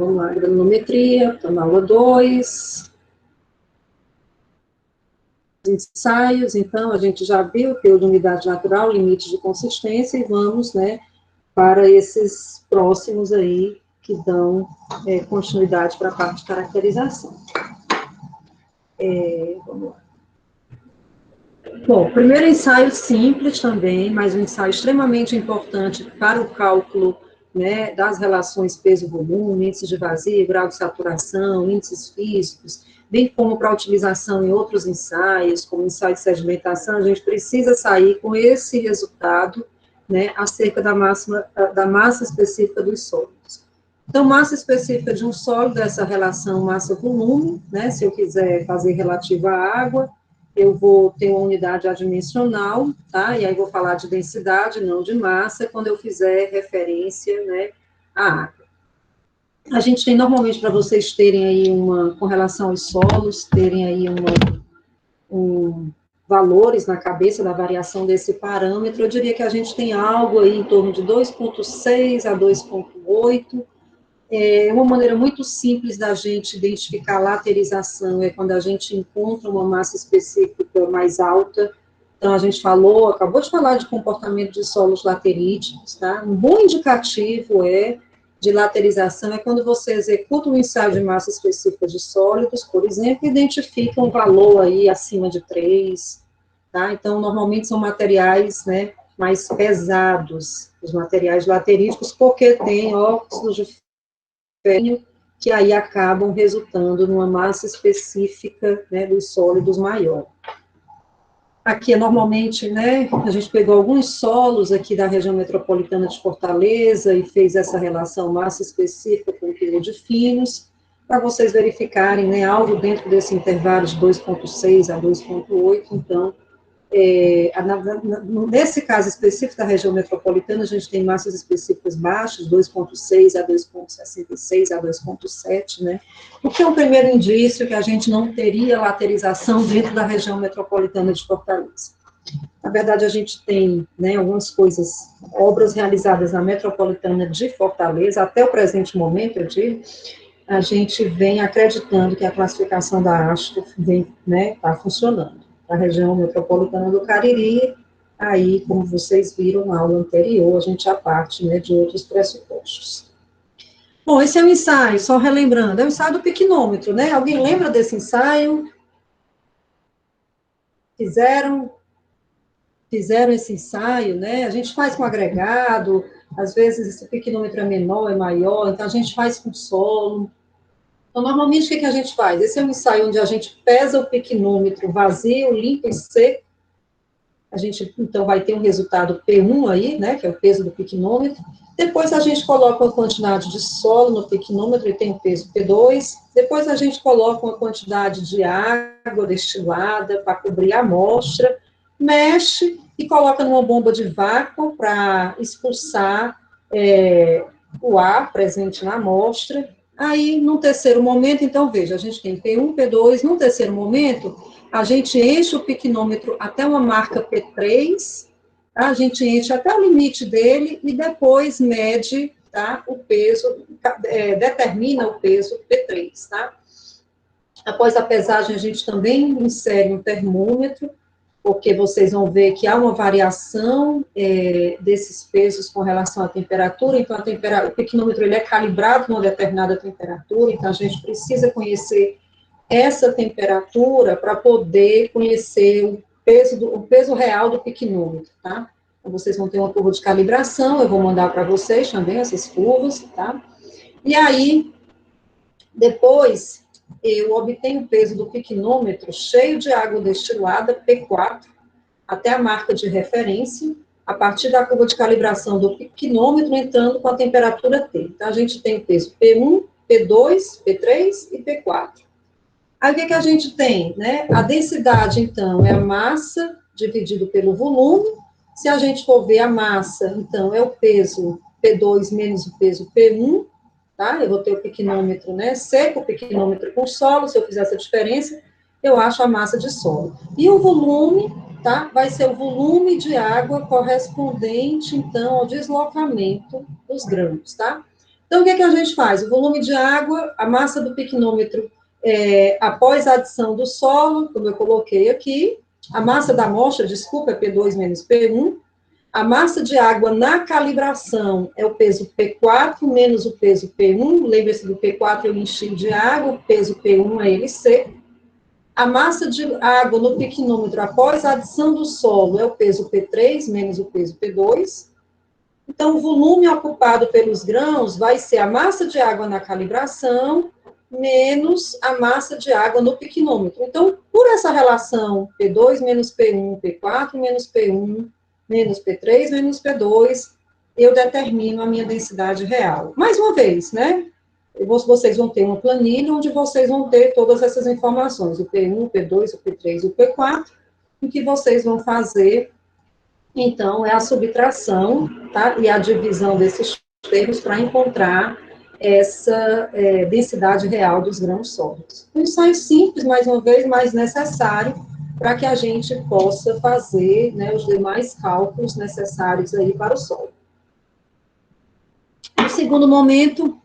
vamos lá, granulometria, então, aula 2. Ensaios, então, a gente já viu teor de umidade natural, limite de consistência, e vamos, né, para esses próximos aí, que dão continuidade para a parte de caracterização. Vamos lá. Bom, primeiro ensaio simples também, mas um ensaio extremamente importante para o cálculo, né, das relações peso-volume, índice de vazio, grau de saturação, índices físicos, bem como para utilização em outros ensaios, como ensaio de sedimentação, a gente precisa sair com esse resultado, né, acerca da massa específica dos sólidos. Então, massa específica de um sólido, essa relação massa-volume, né, se eu quiser fazer relativa à água, eu vou ter uma unidade adimensional, tá, e aí vou falar de densidade, não de massa, quando eu fizer referência, né, à água. A gente tem, normalmente, para vocês terem aí com relação aos solos, terem aí valores na cabeça da variação desse parâmetro, eu diria que a gente tem algo aí em torno de 2,6 a 2,8. Uma maneira muito simples da gente identificar a laterização é quando a gente encontra uma massa específica mais alta. Então, a gente acabou de falar de comportamento de solos lateríticos, tá? Um bom indicativo de laterização é quando você executa um ensaio de massa específica de sólidos, por exemplo, e identifica um valor aí acima de 3, tá? Então, normalmente são materiais, né, mais pesados, os materiais lateríticos, porque tem óxidos de ferro, que aí acabam resultando numa massa específica, né, dos sólidos maior. Aqui, normalmente, né, a gente pegou alguns solos aqui da região metropolitana de Fortaleza e fez essa relação massa específica com quilo de finos, para vocês verificarem, né, algo dentro desse intervalo de 2,6 a 2,8, então, nesse caso específico da região metropolitana, a gente tem massas específicas baixas, 2,6 a 2,66 a 2,7, né? O que é um primeiro indício que a gente não teria laterização dentro da região metropolitana de Fortaleza. Na verdade, a gente tem, né, algumas obras realizadas na metropolitana de Fortaleza, até o presente momento, eu digo, a gente vem acreditando que a classificação da ASTO está funcionando. A região metropolitana do Cariri, aí, como vocês viram na aula anterior, a gente já parte, né, de outros pressupostos. Bom, esse é um ensaio, só relembrando, é o ensaio do piquinômetro, né? Alguém lembra desse ensaio? Fizeram esse ensaio, né? A gente faz com agregado, às vezes esse piquinômetro é menor, é maior, então a gente faz com solo. Então, normalmente, o que a gente faz? Esse é um ensaio onde a gente pesa o piquinômetro vazio, limpo e seco. A gente, então, vai ter um resultado P1 aí, né, que é o peso do piquinômetro. Depois, a gente coloca uma quantidade de solo no piquinômetro e tem o peso P2. Depois, a gente coloca uma quantidade de água destilada para cobrir a amostra, mexe e coloca numa bomba de vácuo para expulsar o ar presente na amostra. Aí, no terceiro momento, então, veja, a gente tem P1, P2, no terceiro momento, a gente enche o piquinômetro até uma marca P3, tá? A gente enche até o limite dele e depois mede, tá, o peso, determina o peso P3, tá? Após a pesagem, a gente também insere um termômetro, porque vocês vão ver que há uma variação desses pesos com relação à temperatura, então o piquinômetro ele é calibrado numa determinada temperatura, então a gente precisa conhecer essa temperatura para poder conhecer o peso real do piquinômetro, tá? Então, vocês vão ter uma curva de calibração, eu vou mandar para vocês também essas curvas, tá? E aí, depois, eu obtenho o peso do piquinômetro cheio de água destilada, P4, até a marca de referência, a partir da curva de calibração do piquinômetro, entrando com a temperatura T. Então, a gente tem o peso P1, P2, P3 e P4. Aí, o que a gente tem, né? A densidade, então, é a massa dividido pelo volume. Se a gente for ver a massa, então, é o peso P2 menos o peso P1, tá? Eu vou ter o piquinômetro, né, seco, o piquinômetro com solo, se eu fizer essa diferença, eu acho a massa de solo. E o volume, tá? Vai ser o volume de água correspondente, então, ao deslocamento dos grãos, tá? Então, o que é que a gente faz? O volume de água, a massa do piquinômetro, após a adição do solo, como eu coloquei aqui, a massa da amostra, desculpa, é P2 menos P1, a massa de água na calibração é o peso P4 menos o peso P1, lembre-se do P4 eu enchi de água, o peso P1 é ele seco. A massa de água no piquinômetro após a adição do solo é o peso P3 menos o peso P2. Então, o volume ocupado pelos grãos vai ser a massa de água na calibração menos a massa de água no piquinômetro. Então, por essa relação P2 menos P1, P4 menos P1, menos P3 menos P2, eu determino a minha densidade real. Mais uma vez, né? Vocês vão ter uma planilha onde vocês vão ter todas essas informações, o P1, o P2, o P3, o P4, o que vocês vão fazer, então, é a subtração, tá? E a divisão desses termos para encontrar essa densidade real dos grãos sólidos. Um ensaio simples, mais uma vez, mas necessário para que a gente possa fazer, né, os demais cálculos necessários aí para o solo. No segundo momento,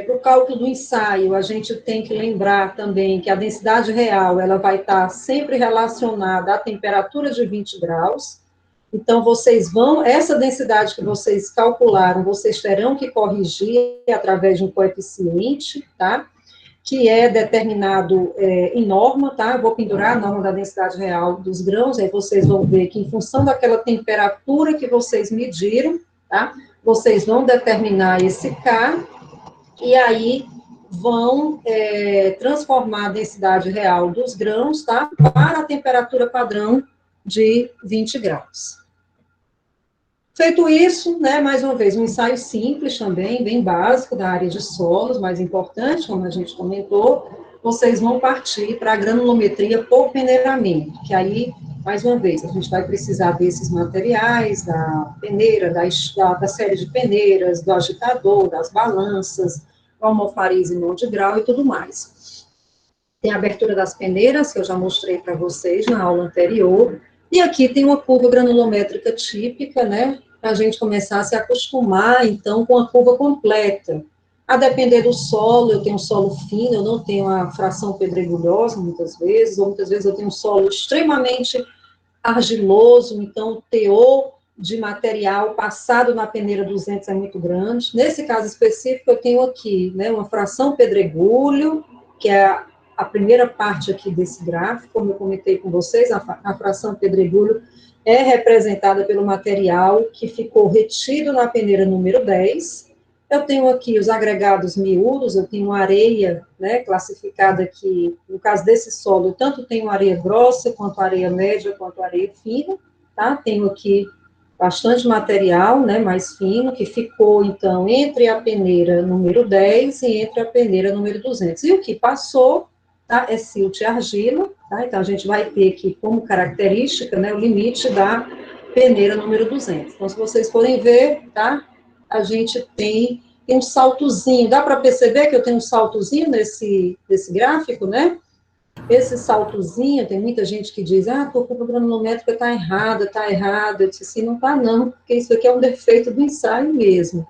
para o cálculo do ensaio, a gente tem que lembrar também que a densidade real, ela vai estar sempre relacionada à temperatura de 20 graus. Então, vocês vão, essa densidade que vocês calcularam, vocês terão que corrigir através de um coeficiente, tá? Que é determinado em norma, tá? Eu vou pendurar a norma da densidade real dos grãos, aí vocês vão ver que em função daquela temperatura que vocês mediram, tá? Vocês vão determinar esse K, e aí vão transformar a densidade real dos grãos, tá? Para a temperatura padrão de 20 graus. Feito isso, né, mais uma vez, um ensaio simples também, bem básico, da área de solos, mais importante, como a gente comentou, vocês vão partir para a granulometria por peneiramento, que aí, mais uma vez, a gente vai precisar desses materiais, da peneira, da série de peneiras, do agitador, das balanças, do almofariz e mão de grau e tudo mais. Tem a abertura das peneiras, que eu já mostrei para vocês na aula anterior, e aqui tem uma curva granulométrica típica, né, para a gente começar a se acostumar, então, com a curva completa. A depender do solo, eu tenho um solo fino, eu não tenho a fração pedregulhosa, muitas vezes, ou muitas vezes eu tenho um solo extremamente argiloso, então o teor de material passado na peneira 200 é muito grande. Nesse caso específico, eu tenho aqui, né, uma fração pedregulho, que é a primeira parte aqui desse gráfico, como eu comentei com vocês, a fração pedregulho é representada pelo material que ficou retido na peneira número 10. Eu tenho aqui os agregados miúdos, eu tenho areia, né, classificada aqui, no caso desse solo, eu tanto tenho areia grossa, quanto areia média, quanto areia fina, tá? Tenho aqui bastante material, né, mais fino, que ficou, então, entre a peneira número 10 e entre a peneira número 200. E o que passou, tá, é silt e argila, tá? Então, a gente vai ter aqui como característica, né, o limite da peneira número 200. Então, se vocês forem ver, tá, a gente tem um saltozinho, dá para perceber que eu tenho um saltozinho nesse gráfico, né? Esse saltozinho, tem muita gente que diz, a tua curva granulométrica está errada. Eu disse assim, não está não, porque isso aqui é um defeito do ensaio mesmo,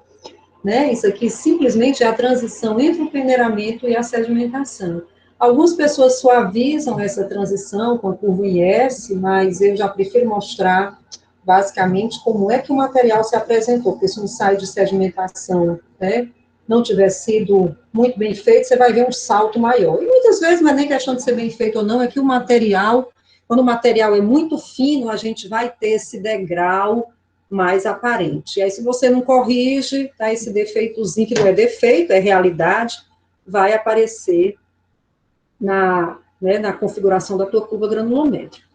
né? Isso aqui simplesmente é a transição entre o peneiramento e a sedimentação. Algumas pessoas suavizam essa transição com a curva IS, mas eu já prefiro mostrar basicamente como é que o material se apresentou, porque se um ensaio de sedimentação, né, não tiver sido muito bem feito, você vai ver um salto maior. E muitas vezes não é nem questão de ser bem feito ou não, é que o material, quando o material é muito fino, a gente vai ter esse degrau mais aparente. E aí, se você não corrige, tá, esse defeitozinho, que não é defeito, é realidade, vai aparecer na configuração da tua curva granulométrica.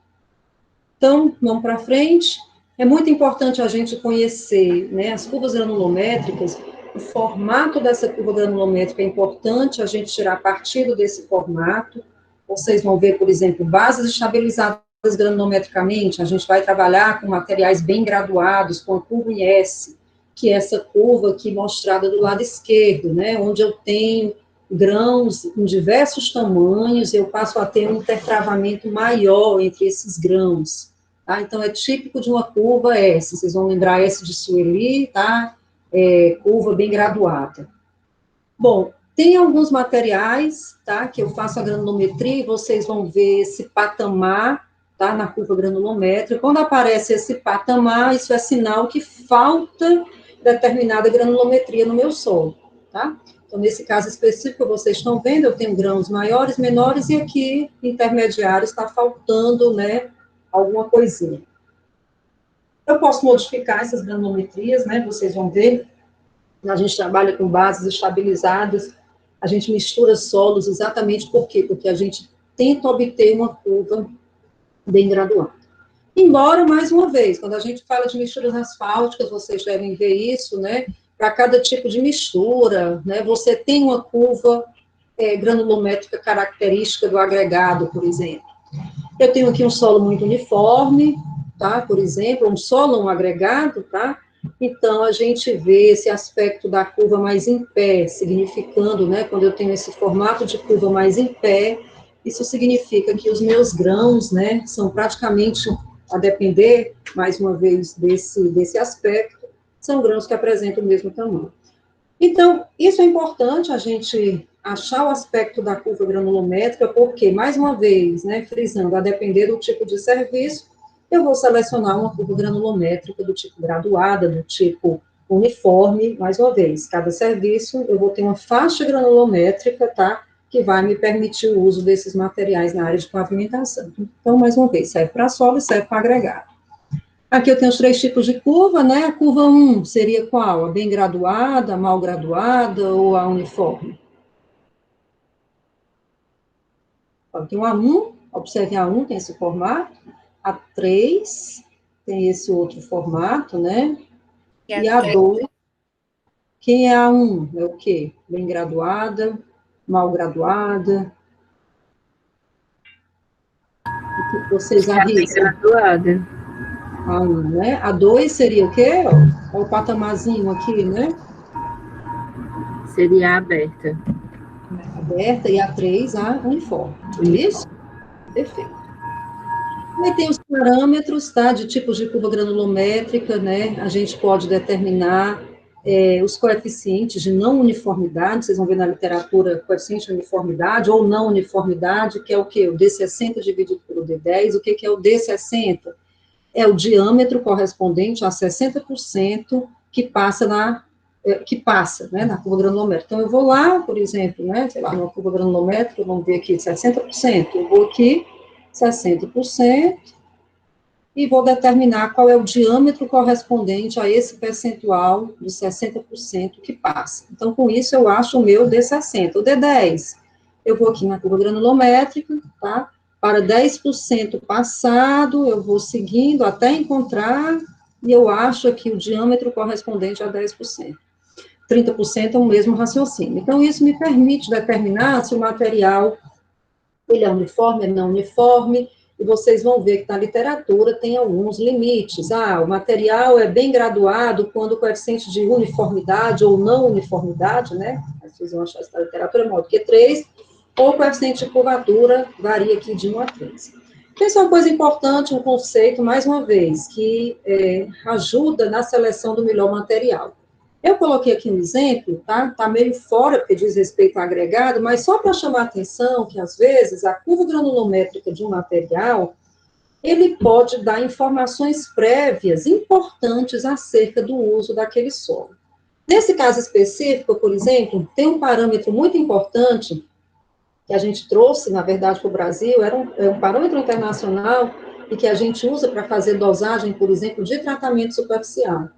Então, vamos para frente. É muito importante a gente conhecer, né, as curvas granulométricas, o formato dessa curva granulométrica é importante a gente tirar partido desse formato. Vocês vão ver, por exemplo, bases estabilizadas granulometricamente, a gente vai trabalhar com materiais bem graduados, com a curva IS, que é essa curva aqui mostrada do lado esquerdo, né, onde eu tenho grãos em diversos tamanhos, eu passo a ter um intertravamento maior entre esses grãos, tá? Então, é típico de uma curva S, vocês vão lembrar S de Sueli, tá? curva bem graduada. Bom, tem alguns materiais, tá, que eu faço a granulometria e vocês vão ver esse patamar, tá, na curva granulométrica. Quando aparece esse patamar, isso é sinal que falta determinada granulometria no meu solo, tá? Então, nesse caso específico, vocês estão vendo, eu tenho grãos maiores, menores, e aqui, intermediários, está faltando, né, alguma coisinha. Eu posso modificar essas granulometrias, né, vocês vão ver. A gente trabalha com bases estabilizadas, a gente mistura solos exatamente por quê? Porque a gente tenta obter uma curva bem graduada. Embora, mais uma vez, quando a gente fala de misturas asfálticas, vocês devem ver isso, né? Para cada tipo de mistura, né? Você tem uma curva granulométrica característica do agregado, por exemplo. Eu tenho aqui um solo muito uniforme, tá? Por exemplo, um solo, um agregado, tá? Então, a gente vê esse aspecto da curva mais em pé, significando, né, quando eu tenho esse formato de curva mais em pé, isso significa que os meus grãos, né, são praticamente, a depender, mais uma vez, desse aspecto, são grãos que apresentam o mesmo tamanho. Então, isso é importante, a gente achar o aspecto da curva granulométrica, porque, mais uma vez, né, frisando, a depender do tipo de serviço, eu vou selecionar uma curva granulométrica do tipo graduada, do tipo uniforme, mais uma vez, cada serviço eu vou ter uma faixa granulométrica, tá, que vai me permitir o uso desses materiais na área de pavimentação. Então, mais uma vez, serve para solo e serve para agregado. Aqui eu tenho os 3 tipos de curva, né? A curva 1 seria qual? A bem graduada, a mal graduada ou a uniforme? Tem a 1, observe a 1 tem esse formato, a 3 tem esse outro formato, né? E a 2, quem é a 1? É o quê? Bem graduada, mal graduada? O que vocês arriscam? Graduada. A 1, né? A 2 seria o quê? Ó, o patamarzinho aqui, né? Seria aberta. Aberta, e a 3, a uniforme. Isso? Perfeito. Aí tem os parâmetros, tá, de tipos de curva granulométrica, né, a gente pode determinar os coeficientes de não uniformidade, vocês vão ver na literatura coeficiente de uniformidade ou não uniformidade, que é o quê? O D60 dividido pelo D10, o que é o D60? É o diâmetro correspondente a 60% que passa né, na curva granulométrica. Então, eu vou lá, por exemplo, né, sei lá, numa curva granulométrica, vamos ver aqui 60%, eu vou aqui 60%, e vou determinar qual é o diâmetro correspondente a esse percentual de 60% que passa. Então, com isso, eu acho o meu D60. O D10, eu vou aqui na curva granulométrica, tá? Para 10% passado, eu vou seguindo até encontrar, e eu acho aqui o diâmetro correspondente a 10%. 30% é o mesmo raciocínio. Então, isso me permite determinar se o material ele é uniforme, é não uniforme, e vocês vão ver que na literatura tem alguns limites. Ah, o material é bem graduado quando o coeficiente de uniformidade ou não uniformidade, né? Vocês vão achar essa literatura maior do que 3, ou o coeficiente de curvatura varia aqui de 1 a 3. Então, isso é uma coisa importante, um conceito, mais uma vez, que ajuda na seleção do melhor material. Eu coloquei aqui um exemplo, tá? Tá meio fora, porque diz respeito ao agregado, mas só para chamar a atenção que, às vezes, a curva granulométrica de um material, ele pode dar informações prévias importantes acerca do uso daquele solo. Nesse caso específico, por exemplo, tem um parâmetro muito importante que a gente trouxe, na verdade, para o Brasil, era um parâmetro internacional e que a gente usa para fazer dosagem, por exemplo, de tratamento superficial.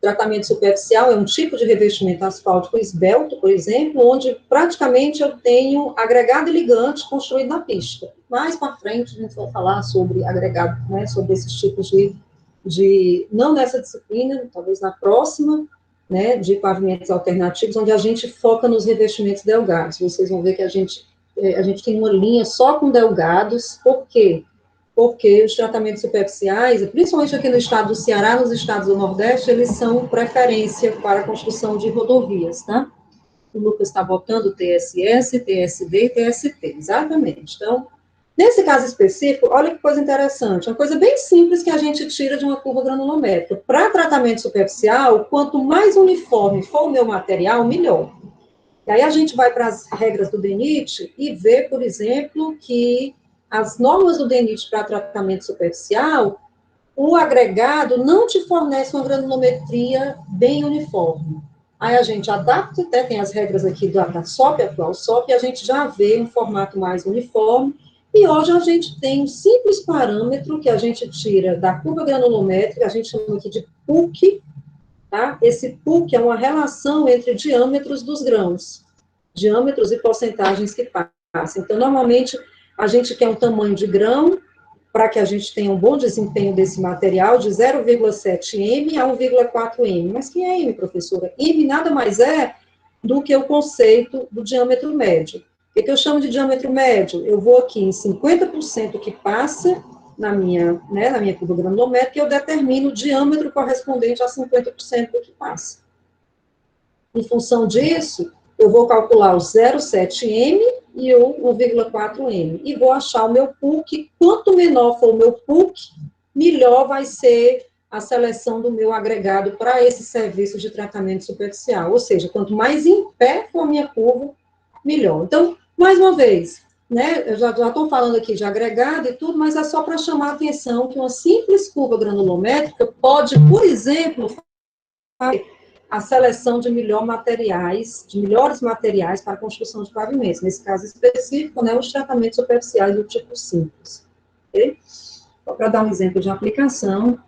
Tratamento superficial é um tipo de revestimento asfáltico esbelto, por exemplo, onde praticamente eu tenho agregado e ligante construído na pista. Mais para frente a gente vai falar sobre agregado, né, sobre esses tipos não nessa disciplina, talvez na próxima, né, de pavimentos alternativos, onde a gente foca nos revestimentos delgados. Vocês vão ver que a gente tem uma linha só com delgados. Por quê? Porque os tratamentos superficiais, principalmente aqui no estado do Ceará, nos estados do Nordeste, eles são preferência para a construção de rodovias, tá? O Lucas está botando TSS, TSD e TST, exatamente. Então, Nesse caso específico, olha que coisa interessante, uma coisa bem simples que a gente tira de uma curva granulométrica. Para tratamento superficial, quanto mais uniforme for o meu material, melhor. E aí a gente vai para as regras do DENIT e vê, por exemplo, que as normas do DENIT para tratamento superficial, o agregado não te fornece uma granulometria bem uniforme. Aí a gente adapta, até tem as regras aqui da SOP, atual SOP, e a gente já vê um formato mais uniforme, e hoje a gente tem um simples parâmetro que a gente tira da curva granulométrica, a gente chama aqui de PUC, tá? Esse PUC é uma relação entre diâmetros dos grãos, diâmetros e porcentagens que passam. Então, normalmente, a gente quer um tamanho de grão, para que a gente tenha um bom desempenho desse material, de 0,7 m a 1,4 m. Mas quem é m, professora? M nada mais é do que o conceito do diâmetro médio. O que eu chamo de diâmetro médio? Eu vou aqui em 50% que passa na minha curva granulométrica, e eu determino o diâmetro correspondente a 50% do que passa. Em função disso, eu vou calcular o 0,7 m e o 1,4 m. E vou achar o meu PUC. Quanto menor for o meu PUC, melhor vai ser a seleção do meu agregado para esse serviço de tratamento superficial. Ou seja, quanto mais em pé for a minha curva, melhor. Então, mais uma vez, né, eu já estou falando aqui de agregado e tudo, mas é só para chamar a atenção que uma simples curva granulométrica pode, por exemplo, fazer a seleção de melhores materiais para a construção de pavimentos. Nesse caso específico, né, os tratamentos superficiais do tipo simples. Okay? Só para dar um exemplo de aplicação.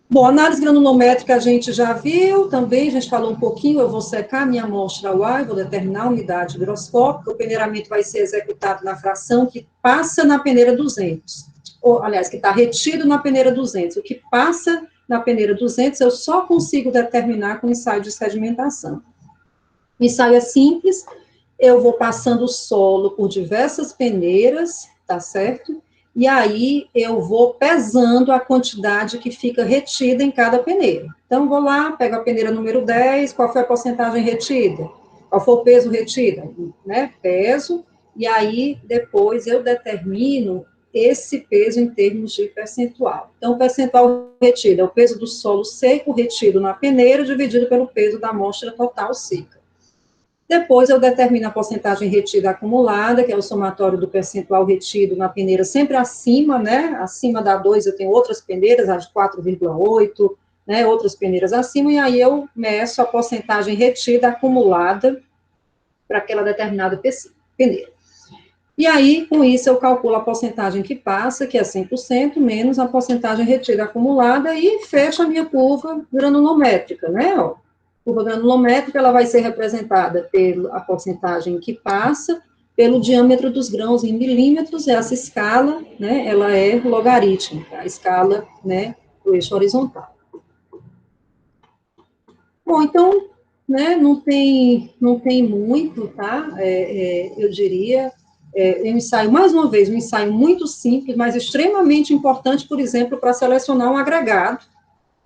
Bom, análise granulométrica a gente já viu, também a gente falou um pouquinho, eu vou secar minha amostra Y, vou determinar a unidade higroscópica, o peneiramento vai ser executado na fração que passa na peneira 200, ou, aliás, que está retido na peneira 200, o que passa na peneira 200 eu só consigo determinar com ensaio de sedimentação. O ensaio é simples, eu vou passando o solo por diversas peneiras, tá certo? E aí eu vou pesando a quantidade que fica retida em cada peneira. Então, vou lá, pego a peneira número 10, qual foi a porcentagem retida? Qual foi o peso retido? Né? Peso, e aí depois eu determino esse peso em termos de percentual. Então, o percentual retido é o peso do solo seco retido na peneira, dividido pelo peso da amostra total seca. Depois eu determino a porcentagem retida acumulada, que é o somatório do percentual retido na peneira sempre acima, né? Acima da 2 eu tenho outras peneiras, a de 4,8, né? Outras peneiras acima, e aí eu meço a porcentagem retida acumulada para aquela determinada peneira. E aí, com isso, eu calculo a porcentagem que passa, que é 100%, menos a porcentagem retida acumulada, e fecho a minha curva granulométrica, né? Ó, curva granulométrica, ela vai ser representada pela porcentagem que passa, pelo diâmetro dos grãos em milímetros, essa escala, né, ela é logarítmica, a escala, né, do eixo horizontal. Bom, então, né, não tem muito, tá, eu diria, eu ensaio, mais uma vez, um ensaio muito simples, mas extremamente importante, por exemplo, para selecionar um agregado,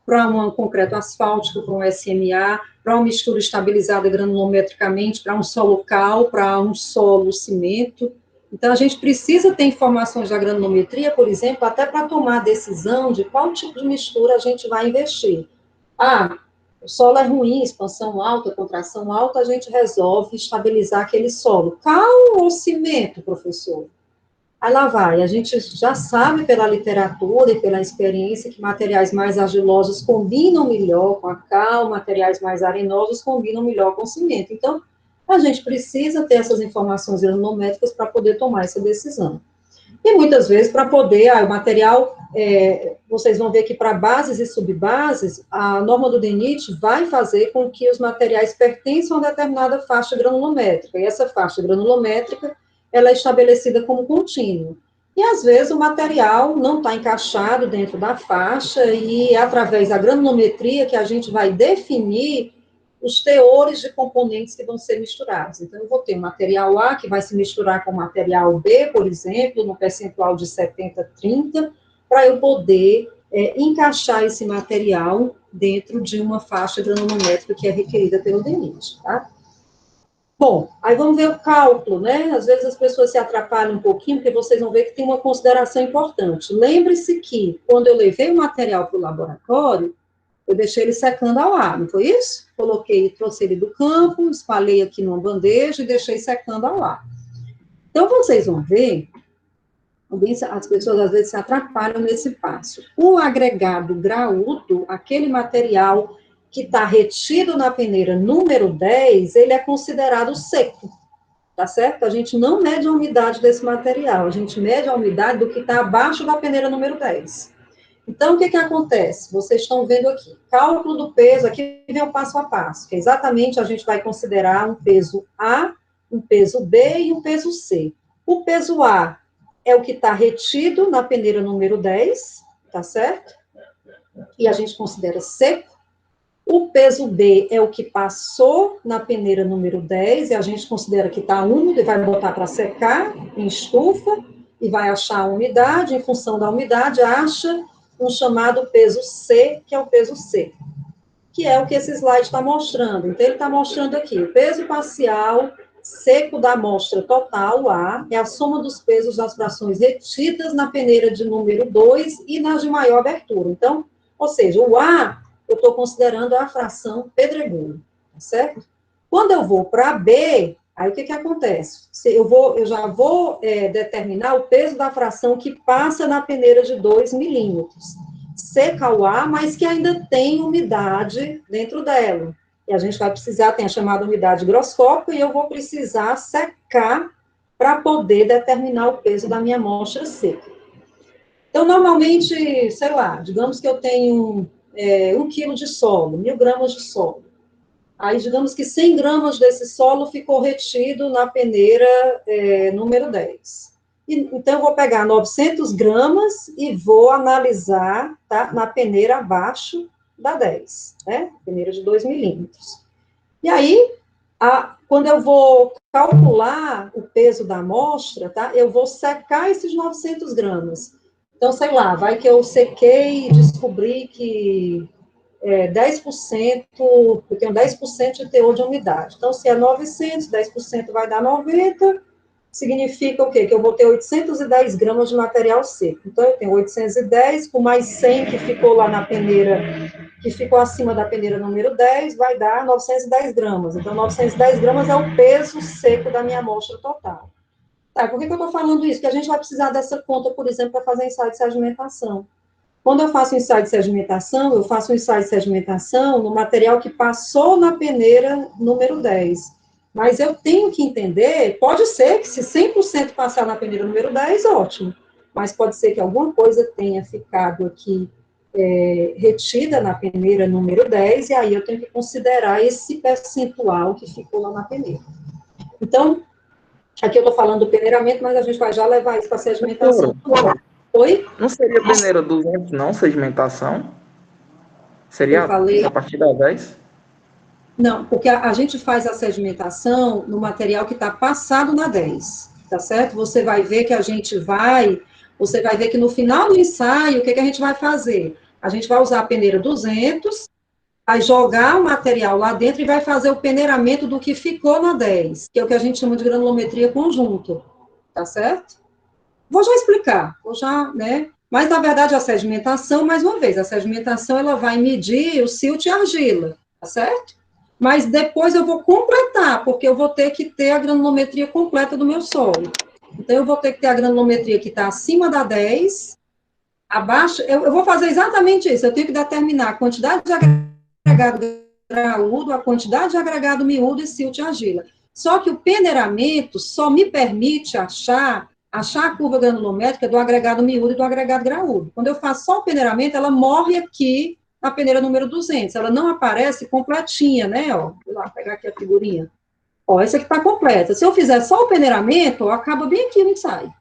para um concreto asfáltico, para um SMA, para uma mistura estabilizada granulometricamente, para um solo cal, para um solo cimento. Então, a gente precisa ter informações da granulometria, por exemplo, até para tomar a decisão de qual tipo de mistura a gente vai investir. Ah, o solo é ruim, expansão alta, contração alta, a gente resolve estabilizar aquele solo. Cal ou cimento, professor? Aí lá vai, a gente já sabe pela literatura e pela experiência que materiais mais argilosos combinam melhor com a cal, materiais mais arenosos combinam melhor com o cimento. Então, a gente precisa ter essas informações granulométricas para poder tomar essa decisão. E muitas vezes, para poder, o material, vocês vão ver que para bases e subbases, a norma do DENIT vai fazer com que os materiais pertençam a determinada faixa granulométrica, e essa faixa granulométrica, ela é estabelecida como contínua. E, às vezes, o material não está encaixado dentro da faixa, e é através da granulometria que a gente vai definir os teores de componentes que vão ser misturados. Então, eu vou ter o material A, que vai se misturar com o material B, por exemplo, no percentual de 70-30, para eu poder encaixar esse material dentro de uma faixa granulométrica que é requerida pelo DENIT, tá? Bom, aí vamos ver o cálculo, né? Às vezes as pessoas se atrapalham um pouquinho, porque vocês vão ver que tem uma consideração importante. Lembre-se que, quando eu levei o material para o laboratório, eu deixei ele secando ao ar, não foi isso? Coloquei, trouxe ele do campo, espalhei aqui numa bandeja e deixei secando ao ar. Então, vocês vão ver, as pessoas às vezes se atrapalham nesse passo. O agregado graúdo, aquele material que está retido na peneira número 10, ele é considerado seco, tá certo? A gente não mede a umidade desse material, a gente mede a umidade do que está abaixo da peneira número 10. Então, o que acontece? Vocês estão vendo aqui, cálculo do peso, aqui vem o passo a passo, que é exatamente a gente vai considerar um peso A, um peso B e um peso C. O peso A é o que está retido na peneira número 10, tá certo? E a gente considera seco. O peso B é o que passou na peneira número 10, e a gente considera que está úmido, e vai botar para secar em estufa, e vai achar a umidade, em função da umidade, acha um chamado peso C, que é o peso C, que é o que esse slide está mostrando. Então, ele está mostrando aqui, o peso parcial seco da amostra total, A, é a soma dos pesos das frações retidas na peneira de número 2 e nas de maior abertura. Então, ou seja, o A, eu estou considerando a fração pedregulho, tá certo? Quando eu vou para B, aí o que acontece? Eu já vou determinar o peso da fração que passa na peneira de 2 milímetros. Seca o A, mas que ainda tem umidade dentro dela. E a gente vai precisar, tem a chamada umidade higroscópica, e eu vou precisar secar para poder determinar o peso da minha amostra seca. Então, normalmente, sei lá, digamos que eu tenho 1 quilo de solo, 1.000 gramas de solo. Aí, digamos que 100 gramas desse solo ficou retido na peneira número 10. Então, eu vou pegar 900 gramas e vou analisar, tá, na peneira abaixo da 10, né? Peneira de 2 milímetros. E aí, quando eu vou calcular o peso da amostra, tá, eu vou secar esses 900 gramas. Então, sei lá, vai que eu sequei e descobri que 10%, eu tenho 10% de teor de umidade. Então, se é 900, 10% vai dar 90, significa o quê? Que eu vou ter 810 gramas de material seco. Então, eu tenho 810, com mais 100 que ficou lá na peneira, que ficou acima da peneira número 10, vai dar 910 gramas. Então, 910 gramas é o peso seco da minha amostra total. Tá, por que eu estou falando isso? Porque a gente vai precisar dessa conta, por exemplo, para fazer ensaio de sedimentação. Quando eu faço um ensaio de sedimentação, eu faço um ensaio de sedimentação no material que passou na peneira número 10. Mas eu tenho que entender, pode ser que se 100% passar na peneira número 10, ótimo. Mas pode ser que alguma coisa tenha ficado aqui retida na peneira número 10, e aí eu tenho que considerar esse percentual que ficou lá na peneira. Então, aqui eu estou falando do peneiramento, mas a gente vai já levar isso para a sedimentação. Oi? Não seria peneira 200, não, sedimentação? Eu Seria falei... a partir da 10? Não, porque a gente faz a sedimentação no material que está passado na 10, tá certo? Você vai ver que no final do ensaio, o que a gente vai fazer? A gente vai usar a peneira 200, vai jogar o material lá dentro e vai fazer o peneiramento do que ficou na 10, que é o que a gente chama de granulometria conjunta, tá certo? Vou já explicar, né? Mas, na verdade, a sedimentação, mais uma vez, a sedimentação, ela vai medir o silt e a argila, tá certo? Mas depois eu vou completar, porque eu vou ter que ter a granulometria completa do meu solo. Então, eu vou ter que ter a granulometria que está acima da 10, abaixo, eu vou fazer exatamente isso, eu tenho que determinar a quantidade de agregado graúdo, a quantidade de agregado miúdo e silt e argila. Só que o peneiramento só me permite achar a curva granulométrica do agregado miúdo e do agregado graúdo. Quando eu faço só o peneiramento, ela morre aqui na peneira número 200, ela não aparece completinha, né, ó, vou lá pegar aqui a figurinha. Ó, essa aqui está completa. Se eu fizer só o peneiramento, ó, acaba bem aqui o ensaio.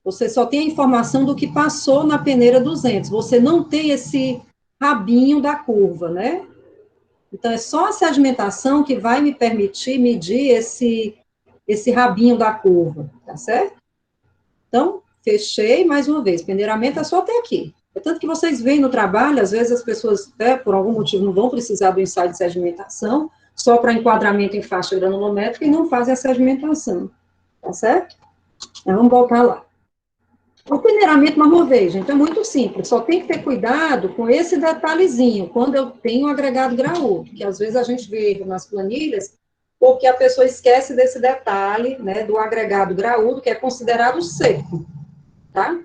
Você só tem a informação do que passou na peneira 200, você não tem esse rabinho da curva, né? Então, é só a sedimentação que vai me permitir medir esse rabinho da curva, tá certo? Então, fechei mais uma vez, peneiramento é só até aqui. É tanto que vocês veem no trabalho, às vezes as pessoas, por algum motivo, não vão precisar do ensaio de sedimentação, só para enquadramento em faixa granulométrica e não fazem a sedimentação, tá certo? Então, vamos voltar lá. O peneiramento, mais uma vez, gente, é muito simples, só tem que ter cuidado com esse detalhezinho, quando eu tenho um agregado graúdo, que às vezes a gente vê nas planilhas, porque a pessoa esquece desse detalhe, né, do agregado graúdo, que é considerado seco, tá?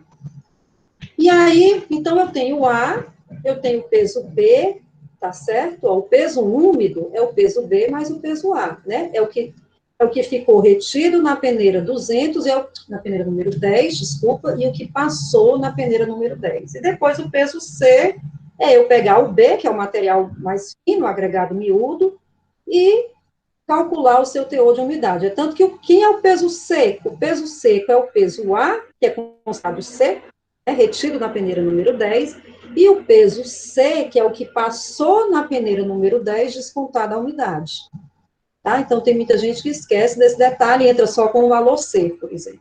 E aí, então, eu tenho o A, eu tenho o peso B, tá certo? O peso úmido é o peso B mais o peso A, né? É o que ficou retido na peneira 200, na peneira número 10, desculpa, e o que passou na peneira número 10. E depois o peso C é eu pegar o B, que é o material mais fino, agregado miúdo, e calcular o seu teor de umidade. É tanto que quem é o peso seco? O peso seco é o peso A, que é considerado C, retido na peneira número 10, e o peso C, que é o que passou na peneira número 10, descontado a umidade. Tá? Então, tem muita gente que esquece desse detalhe e entra só com o valor C, por exemplo.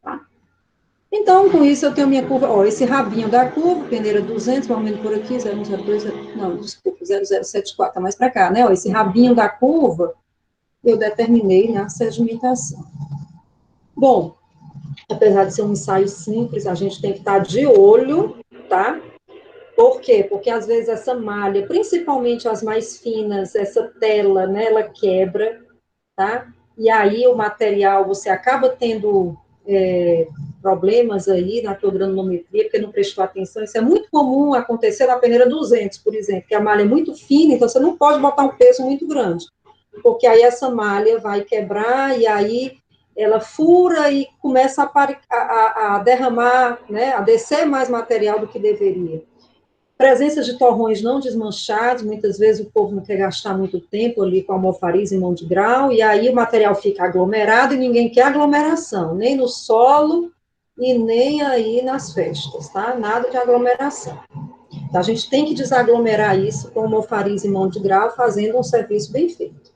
Tá? Então, com isso, eu tenho minha curva, ó, esse rabinho da curva, peneira 200, mais ou menos por aqui, 0102, não, desculpa, 0074, tá mais para cá, né? Ó, esse rabinho da curva, eu determinei na sedimentação. Bom, apesar de ser um ensaio simples, a gente tem que estar de olho, tá? Por quê? Porque às vezes essa malha, principalmente as mais finas, essa tela, né, ela quebra, tá? E aí o material, você acaba tendo problemas aí na tua granulometria, porque não prestou atenção. Isso é muito comum acontecer na peneira 200, por exemplo, que a malha é muito fina, então você não pode botar um peso muito grande, porque aí essa malha vai quebrar e aí ela fura e começa a derramar, né, a descer mais material do que deveria. Presença de torrões não desmanchados, muitas vezes o povo não quer gastar muito tempo ali com almofariz em mão de grau, e aí o material fica aglomerado e ninguém quer aglomeração, nem no solo e nem aí nas festas, tá? Nada de aglomeração. Então, a gente tem que desaglomerar isso com almofariz em mão de grau, fazendo um serviço bem feito.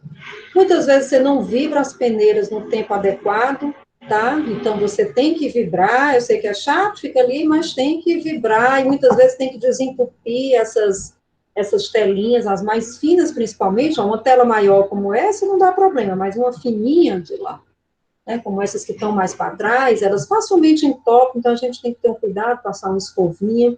Muitas vezes você não vibra as peneiras no tempo adequado, tá? Então você tem que vibrar, eu sei que é chato, fica ali, mas tem que vibrar, e muitas vezes tem que desentupir essas telinhas, as mais finas principalmente, uma tela maior como essa não dá problema, mas uma fininha de lá, né, como essas que estão mais para trás, elas facilmente entopem, então a gente tem que ter um cuidado, passar uma escovinha.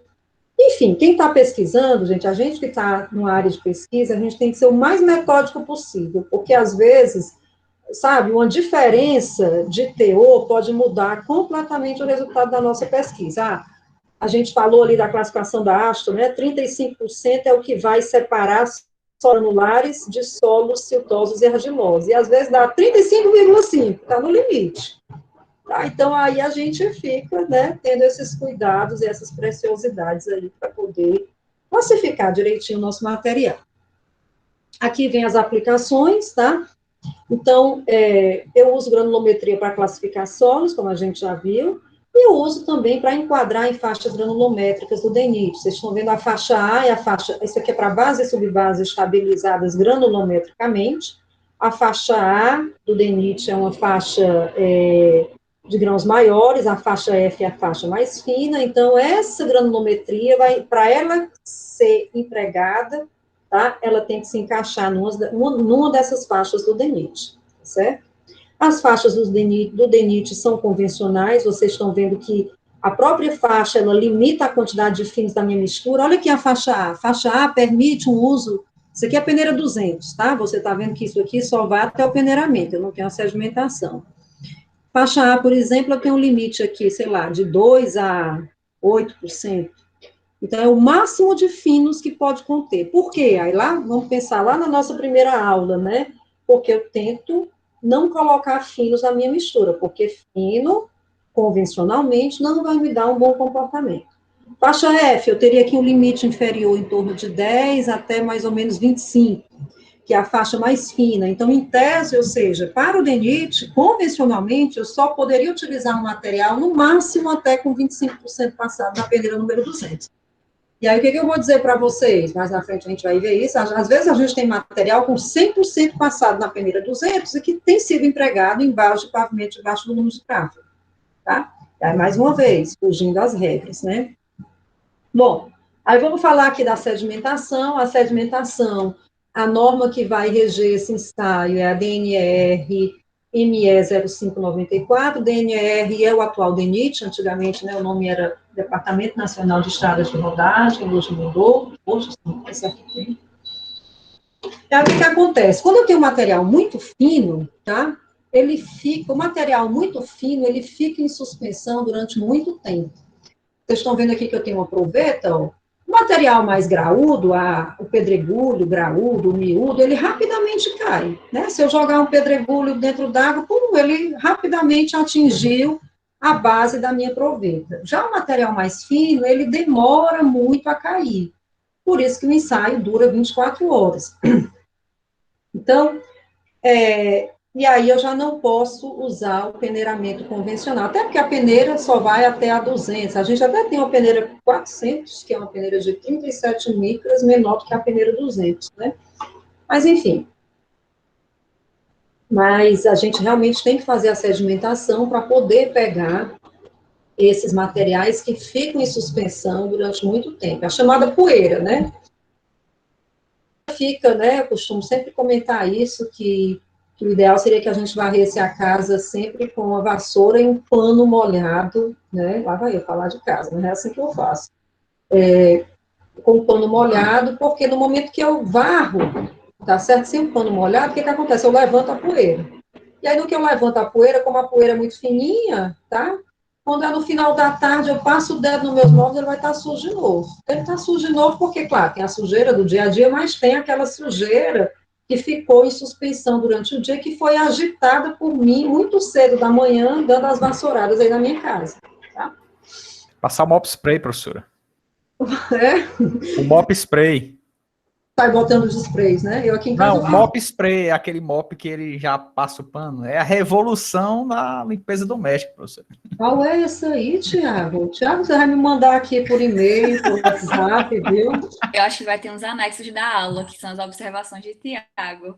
Enfim, quem está pesquisando, gente, a gente que está numa área de pesquisa, a gente tem que ser o mais metódico possível, porque às vezes, sabe, uma diferença de teor pode mudar completamente o resultado da nossa pesquisa. Ah, a gente falou ali da classificação da Astor, né? 35% é o que vai separar solos granulares de solos siltosos e argilosos. E às vezes dá 35,5%, está no limite. Tá? Então, aí a gente fica, né, tendo esses cuidados e essas preciosidades aí para poder classificar direitinho o nosso material. Aqui vem as aplicações, tá? Então, eu uso granulometria para classificar solos, como a gente já viu, e eu uso também para enquadrar em faixas granulométricas do DENIT. Vocês estão vendo a faixa A e a faixa... Isso aqui é para base e subbase estabilizadas granulometricamente. A faixa A do DENIT é uma faixa de grãos maiores, a faixa F é a faixa mais fina, então essa granulometria, para ela ser empregada, tá? Ela tem que se encaixar numa dessas faixas do DENIT, certo? As faixas do DENIT são convencionais, vocês estão vendo que a própria faixa, ela limita a quantidade de finos da minha mistura. Olha aqui a faixa A. A faixa A permite um uso, isso aqui é a peneira 200, tá? Você está vendo que isso aqui só vai até o peneiramento, eu não tenho a sedimentação. Faixa A, por exemplo, eu tenho um limite aqui, sei lá, de 2 a 8%. Então, é o máximo de finos que pode conter. Por quê? Aí lá, vamos pensar lá na nossa primeira aula, né? Porque eu tento não colocar finos na minha mistura, porque fino, convencionalmente, não vai me dar um bom comportamento. Faixa F, eu teria aqui um limite inferior em torno de 10 até mais ou menos 25, que é a faixa mais fina. Então, em tese, ou seja, para o DENIT, convencionalmente, eu só poderia utilizar um material no máximo até com 25% passado na peneira número 200. E aí, o que eu vou dizer para vocês? Mais na frente a gente vai ver isso. Às vezes a gente tem material com 100% passado na peneira 200 e que tem sido empregado embaixo de pavimento, debaixo do lume de tráfego, tá? Aí, mais uma vez, fugindo das regras, né? Bom, aí vamos falar aqui da sedimentação. A sedimentação, A norma que vai reger esse ensaio é a DNR ME 0594, DNR é o atual DENIT, antigamente, né, o nome era Departamento Nacional de Estradas de Rodagem, hoje mudou, hoje sim, esse aqui. Então, o que acontece? Quando eu tenho um material muito fino, tá, o material muito fino, ele fica em suspensão durante muito tempo. Vocês estão vendo aqui que eu tenho uma proveta, ó. O material mais graúdo, o pedregulho graúdo, o miúdo, ele rapidamente cai, né? Se eu jogar um pedregulho dentro d'água, ele rapidamente atingiu a base da minha proveta. Já o material mais fino, ele demora muito a cair. Por isso que o ensaio dura 24 horas. Então, e aí eu já não posso usar o peneiramento convencional, até porque a peneira só vai até a 200. A gente até tem uma peneira 400, que é uma peneira de 37 micras, menor do que a peneira 200, né? Mas, enfim. Mas a gente realmente tem que fazer a sedimentação para poder pegar esses materiais que ficam em suspensão durante muito tempo. É a chamada poeira, né? Fica, né? Eu costumo sempre comentar isso, que o ideal seria que a gente varresse a casa sempre com a vassoura e um pano molhado, né? Lá vai eu falar de casa, não é assim que eu faço. Com o pano molhado, porque no momento que eu varro, tá certo? Sem o pano molhado, o que acontece? Eu levanto a poeira. E aí, no que eu levanto a poeira, como a poeira é muito fininha, tá? Quando é no final da tarde, eu passo o dedo nos meus móveis, ele vai estar sujo de novo. Ele está sujo de novo porque, claro, tem a sujeira do dia a dia, mas tem aquela sujeira que ficou em suspensão durante o dia, que foi agitada por mim muito cedo da manhã, dando as vassouradas aí na minha casa. Tá? Passar o mop spray, professora. É? O mop spray. Sai botando os sprays, né? Eu aqui em casa. Não, mop spray é aquele mop que ele já passa o pano. É a revolução da limpeza doméstica, professor. Qual é essa aí, Tiago? Tiago, você vai me mandar aqui por e-mail, por WhatsApp, viu? Eu acho que vai ter uns anexos da aula, que são as observações de Tiago.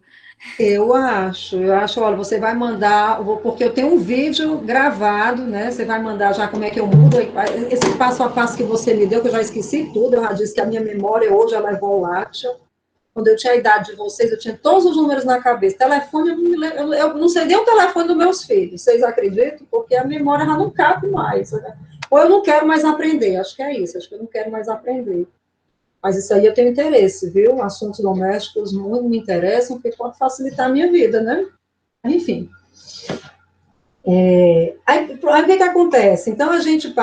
Eu acho, olha, você vai mandar, porque eu tenho um vídeo gravado, né? Você vai mandar já como é que eu mudo, esse passo a passo que você me deu, que eu já esqueci tudo, eu já disse que a minha memória hoje ela é volátil. Quando eu tinha a idade de vocês, eu tinha todos os números na cabeça. Telefone, eu não sei nem o telefone dos meus filhos, vocês acreditam? Porque a memória já não cabe mais. Né? Ou eu não quero mais aprender, acho que é isso, acho que eu não quero mais aprender. Mas isso aí eu tenho interesse, viu? Assuntos domésticos muito me interessam, porque pode facilitar a minha vida, né? Enfim. Aí o que acontece? Então, a gente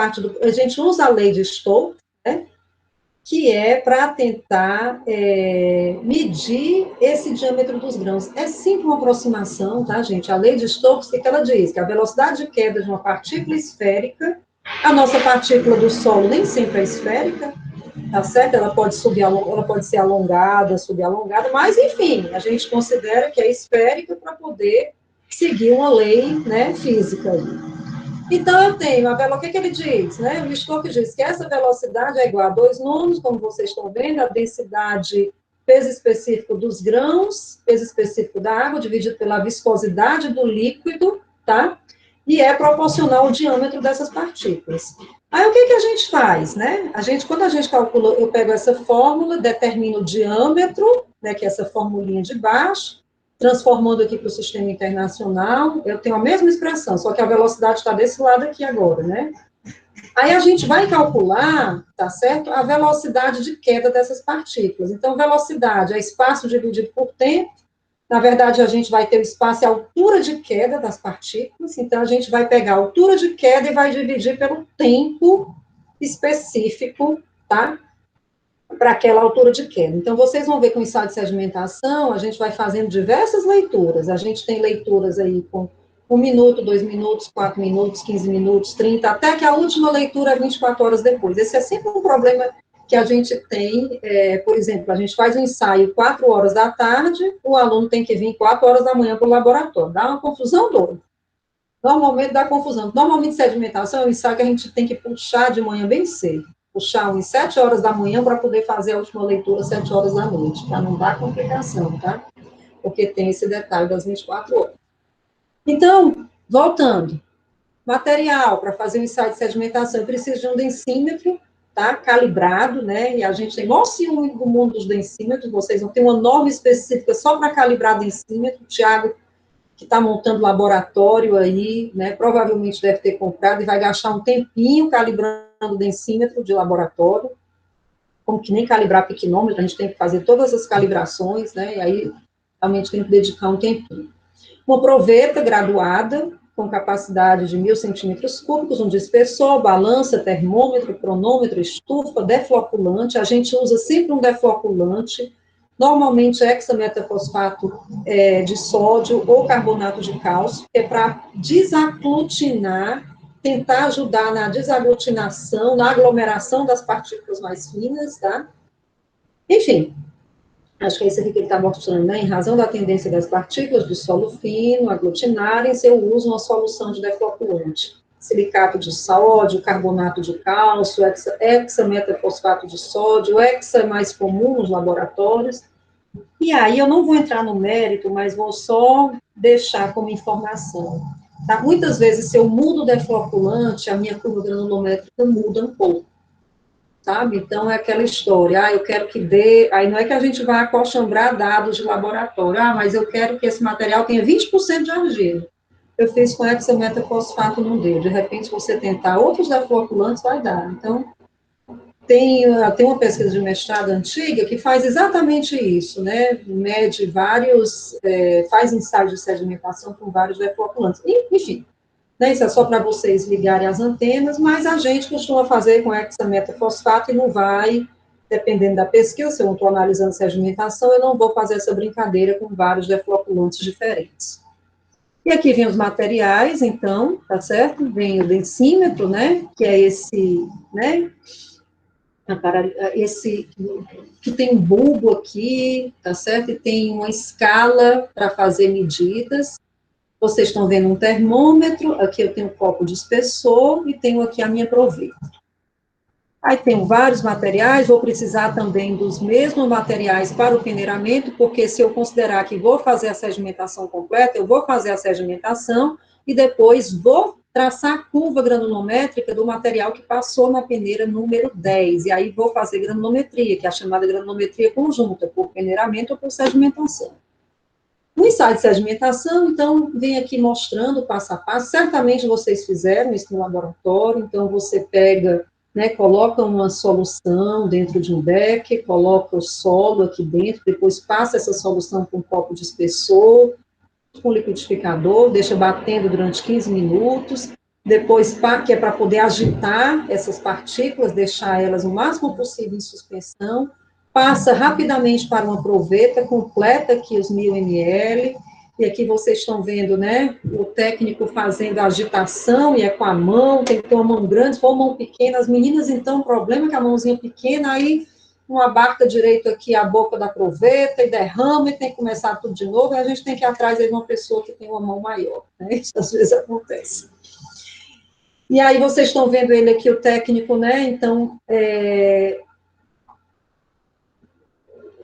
usa a lei de Stokes, né? Que é para tentar medir esse diâmetro dos grãos. É sempre uma aproximação, tá, gente? A lei de Stokes, o que ela diz? Que a velocidade de queda de uma partícula esférica, a nossa partícula do solo nem sempre é esférica, tá certo? Ela pode ela pode ser alongada, subalongada, mas, enfim, a gente considera que é esférica para poder seguir uma lei, né, física. Então, eu tenho a velocidade, o que ele diz? Né? O Stokes diz que essa velocidade é igual a 2 números, como vocês estão vendo, a densidade, peso específico dos grãos, peso específico da água, dividido pela viscosidade do líquido, tá? E é proporcional ao diâmetro dessas partículas. Aí, o que a gente faz, né? Quando a gente calcula, eu pego essa fórmula, determino o diâmetro, né, que é essa formulinha de baixo, transformando aqui para o sistema internacional, eu tenho a mesma expressão, só que a velocidade está desse lado aqui agora, né? Aí a gente vai calcular, tá certo? A velocidade de queda dessas partículas. Então, velocidade é espaço dividido por tempo. Na verdade, a gente vai ter o espaço e a altura de queda das partículas. Então, a gente vai pegar a altura de queda e vai dividir pelo tempo específico, tá? Para aquela altura de queda. Então, vocês vão ver que o ensaio de sedimentação, a gente vai fazendo diversas leituras. A gente tem leituras aí com 1 minuto, 2 minutos, 4 minutos, 15 minutos, 30, até que a última leitura é 24 horas depois. Esse é sempre um problema que a gente tem, por exemplo, a gente faz um ensaio 4 horas da tarde, o aluno tem que vir 4 horas da manhã para o laboratório. Dá uma confusão doida. Normalmente dá confusão. Normalmente, sedimentação é um ensaio que a gente tem que puxar de manhã bem cedo. Puxar uns 7 horas da manhã para poder fazer a última leitura 7 horas da noite, para não dar complicação, tá? Porque tem esse detalhe das 24 horas. Então, voltando. Material para fazer o ensaio de sedimentação, eu preciso de um densímetro, tá? Calibrado, né? E a gente tem maior ciúme do mundo dos densímetros, vocês vão ter uma norma específica só para calibrar densímetro. O Tiago, que está montando laboratório aí, né? Provavelmente deve ter comprado e vai gastar um tempinho calibrando densímetro de laboratório, como que nem calibrar piquinômetro, a gente tem que fazer todas as calibrações, né? E aí realmente tem que dedicar um tempinho. Uma proveta graduada, com capacidade de 1.000 centímetros cúbicos, um dispersor, balança, termômetro, cronômetro, estufa, defloculante. A gente usa sempre um defloculante, normalmente hexametafosfato de sódio ou carbonato de cálcio, que é para desaglutinar, tentar ajudar na desaglutinação, na aglomeração das partículas mais finas, tá? Enfim, acho que é isso aqui que ele está mostrando, né? Em razão da tendência das partículas de solo fino aglutinarem-se, eu uso uma solução de defloculante. Silicato de sódio, carbonato de cálcio, hexametafosfato de sódio, hexa é mais comum nos laboratórios. E aí, eu não vou entrar no mérito, mas vou só deixar como informação. Tá? Muitas vezes, se eu mudo o defloculante, a minha curva granulométrica muda um pouco. Sabe? Então, é aquela história, eu quero que dê, aí não é que a gente vai acochambrar dados de laboratório, mas eu quero que esse material tenha 20% de argila. Eu fiz com hexametafosfato, não deu. De repente, se você tentar outros defloculantes, vai dar. Então, tem uma pesquisa de mestrado antiga que faz exatamente isso, né? Mede vários, faz ensaios de sedimentação com vários defloculantes. Enfim, né, isso é só para vocês ligarem as antenas, mas a gente costuma fazer com hexametafosfato e não vai, dependendo da pesquisa, se eu não estou analisando sedimentação, eu não vou fazer essa brincadeira com vários defloculantes diferentes. E aqui vem os materiais, então, tá certo? Vem o densímetro, né, que é esse, né, esse que tem um bulbo aqui, tá certo? E tem uma escala para fazer medidas. Vocês estão vendo um termômetro, aqui eu tenho um copo de espessor e tenho aqui a minha proveta. Aí tenho vários materiais, vou precisar também dos mesmos materiais para o peneiramento, porque se eu considerar que vou fazer a sedimentação completa, eu vou fazer a sedimentação e depois vou traçar a curva granulométrica do material que passou na peneira número 10, e aí vou fazer granulometria, que é a chamada granulometria conjunta, por peneiramento ou por sedimentação. No ensaio de sedimentação, então, vem aqui mostrando passo a passo, certamente vocês fizeram isso no laboratório, então você pega, né, coloca uma solução dentro de um becker, coloca o solo aqui dentro, depois passa essa solução com um copo de espessor, com liquidificador, deixa batendo durante 15 minutos, depois, que é para poder agitar essas partículas, deixar elas o máximo possível em suspensão, passa rapidamente para uma proveta, completa aqui os 1.000 ml, e aqui vocês estão vendo, né, o técnico fazendo a agitação, e é com a mão, tem que ter uma mão grande, se for uma mão pequena, as meninas, então, o problema é que a mãozinha pequena, aí, uma abarca direito aqui a boca da proveta, e derrama, e tem que começar tudo de novo, e a gente tem que ir atrás de uma pessoa que tem uma mão maior, né, isso às vezes acontece. E aí vocês estão vendo ele aqui, o técnico, né, então,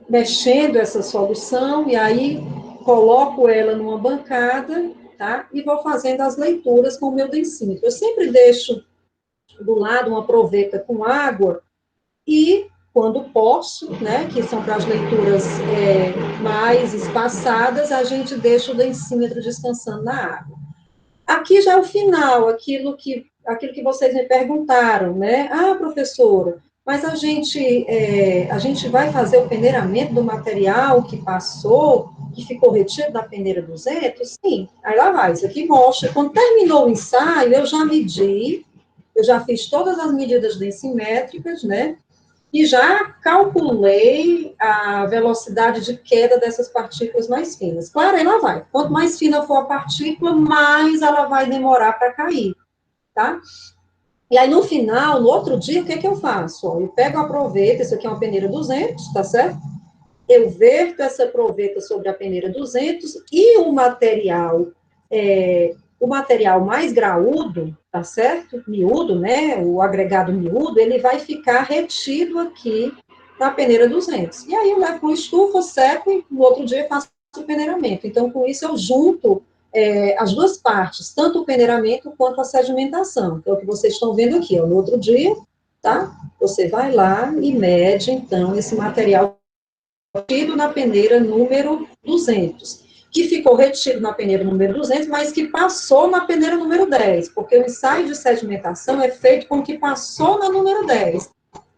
mexendo essa solução, e aí coloco ela numa bancada, tá? E vou fazendo as leituras com o meu densímetro. Eu sempre deixo do lado uma proveta com água, e quando posso, né, que são para as leituras mais espaçadas, a gente deixa o densímetro descansando na água. Aqui já é o final, aquilo que vocês me perguntaram, né? Professora, mas a gente vai fazer o peneiramento do material que passou, que ficou retido da peneira 200? Sim, aí lá vai, isso aqui mostra. Quando terminou o ensaio, eu já medi, eu já fiz todas as medidas densimétricas, né? E já calculei a velocidade de queda dessas partículas mais finas. Claro, aí lá vai. Quanto mais fina for a partícula, mais ela vai demorar para cair, tá? E aí, no final, no outro dia, o que eu faço? Eu pego a proveta, isso aqui é uma peneira 200, tá certo? Eu verto essa proveta sobre a peneira 200 e o material mais graúdo, tá certo? Miúdo, né? O agregado miúdo, ele vai ficar retido aqui na peneira 200. E aí eu levo para uma estufa, seco e no outro dia faço o peneiramento. Então, com isso, eu junto as duas partes, tanto o peneiramento quanto a sedimentação. Então, o que vocês estão vendo aqui, no outro dia, tá? Você vai lá e mede, então, esse material retido na peneira número 200, que ficou retido na peneira número 200, mas que passou na peneira número 10, porque o ensaio de sedimentação é feito com o que passou na número 10.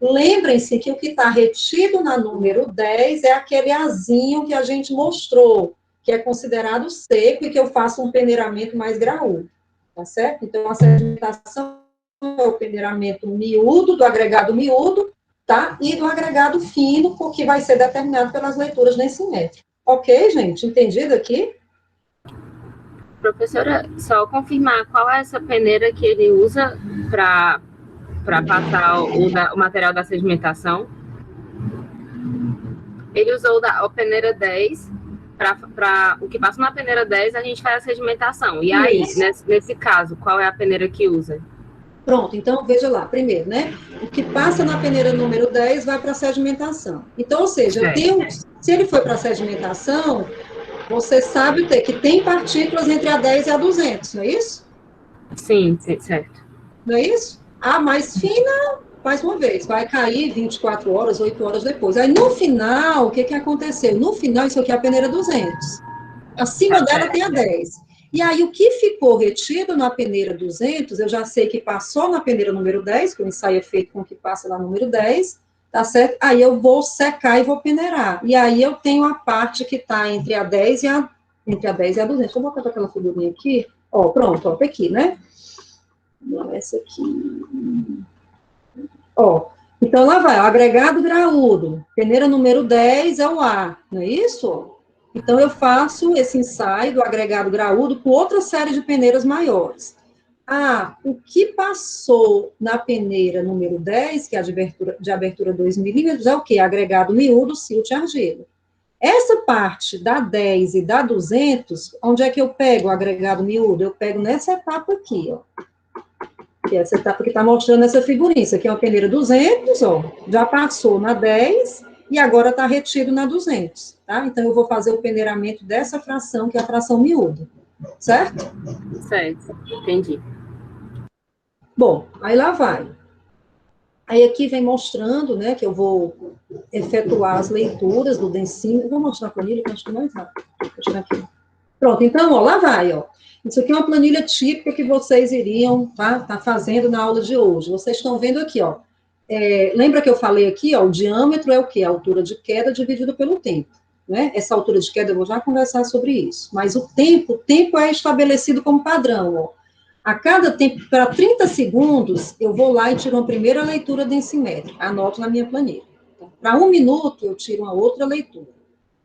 Lembrem-se que o que está retido na número 10 é aquele azinho que a gente mostrou, que é considerado seco e que eu faço um peneiramento mais graúdo, tá certo? Então, a sedimentação é o peneiramento miúdo, do agregado miúdo, tá? E do agregado fino, porque vai ser determinado pelas leituras densimétricas. Ok, gente? Entendido aqui? Professora, só confirmar qual é essa peneira que ele usa para passar o material da sedimentação? Ele usou a peneira 10, para o que passa na peneira 10, a gente faz a sedimentação. E aí, nesse caso, qual é a peneira que usa? Pronto, então, veja lá, primeiro, né? O que passa na peneira número 10 vai para a sedimentação. Então, ou seja, se ele foi para a sedimentação, você sabe que tem partículas entre a 10 e a 200, não é isso? Sim, certo. Não é isso? A mais fina, mais uma vez, vai cair 24 horas, 8 horas depois. Aí, no final, o que aconteceu? No final, isso aqui é a peneira 200. Acima dela tem a 10. E aí, o que ficou retido na peneira 200, eu já sei que passou na peneira número 10, que o ensaio é feito com o que passa na número 10, tá certo? Aí eu vou secar e vou peneirar. E aí eu tenho a parte que está entre a 10 e a 200. Deixa eu botar aquela figurinha aqui. Ó, pronto, ó, tá aqui, né? Não, essa aqui. Ó, então lá vai, o agregado graúdo. Peneira número 10 é o A, não é isso? Então, eu faço esse ensaio do agregado graúdo com outra série de peneiras maiores. O que passou na peneira número 10, que é a de abertura 2 milímetros, é o quê? Agregado miúdo, silt e argila. Essa parte da 10 e da 200, onde é que eu pego o agregado miúdo? Eu pego nessa etapa aqui, ó. Que é essa etapa que está mostrando essa figurinha. Isso aqui é uma peneira 200, ó. Já passou na 10 e agora está retido na 200, tá? Então, eu vou fazer o peneiramento dessa fração, que é a fração miúda, certo? Certo, entendi. Bom, aí lá vai. Aí aqui vem mostrando, né, que eu vou efetuar as leituras do densímetro. Vou mostrar a planilha, que eu acho que é mais rápido. Deixa eu aqui. Pronto, então, ó, lá vai, ó. Isso aqui é uma planilha típica que vocês iriam tá fazendo na aula de hoje. Vocês estão vendo aqui, ó. Lembra que eu falei aqui, ó, o diâmetro é o quê? A altura de queda dividido pelo tempo, né? Essa altura de queda eu vou já conversar sobre isso. Mas o tempo é estabelecido como padrão, ó. A cada tempo, para 30 segundos, eu vou lá e tiro uma primeira leitura densimétrica, anoto na minha planilha. Para 1 minuto, eu tiro uma outra leitura.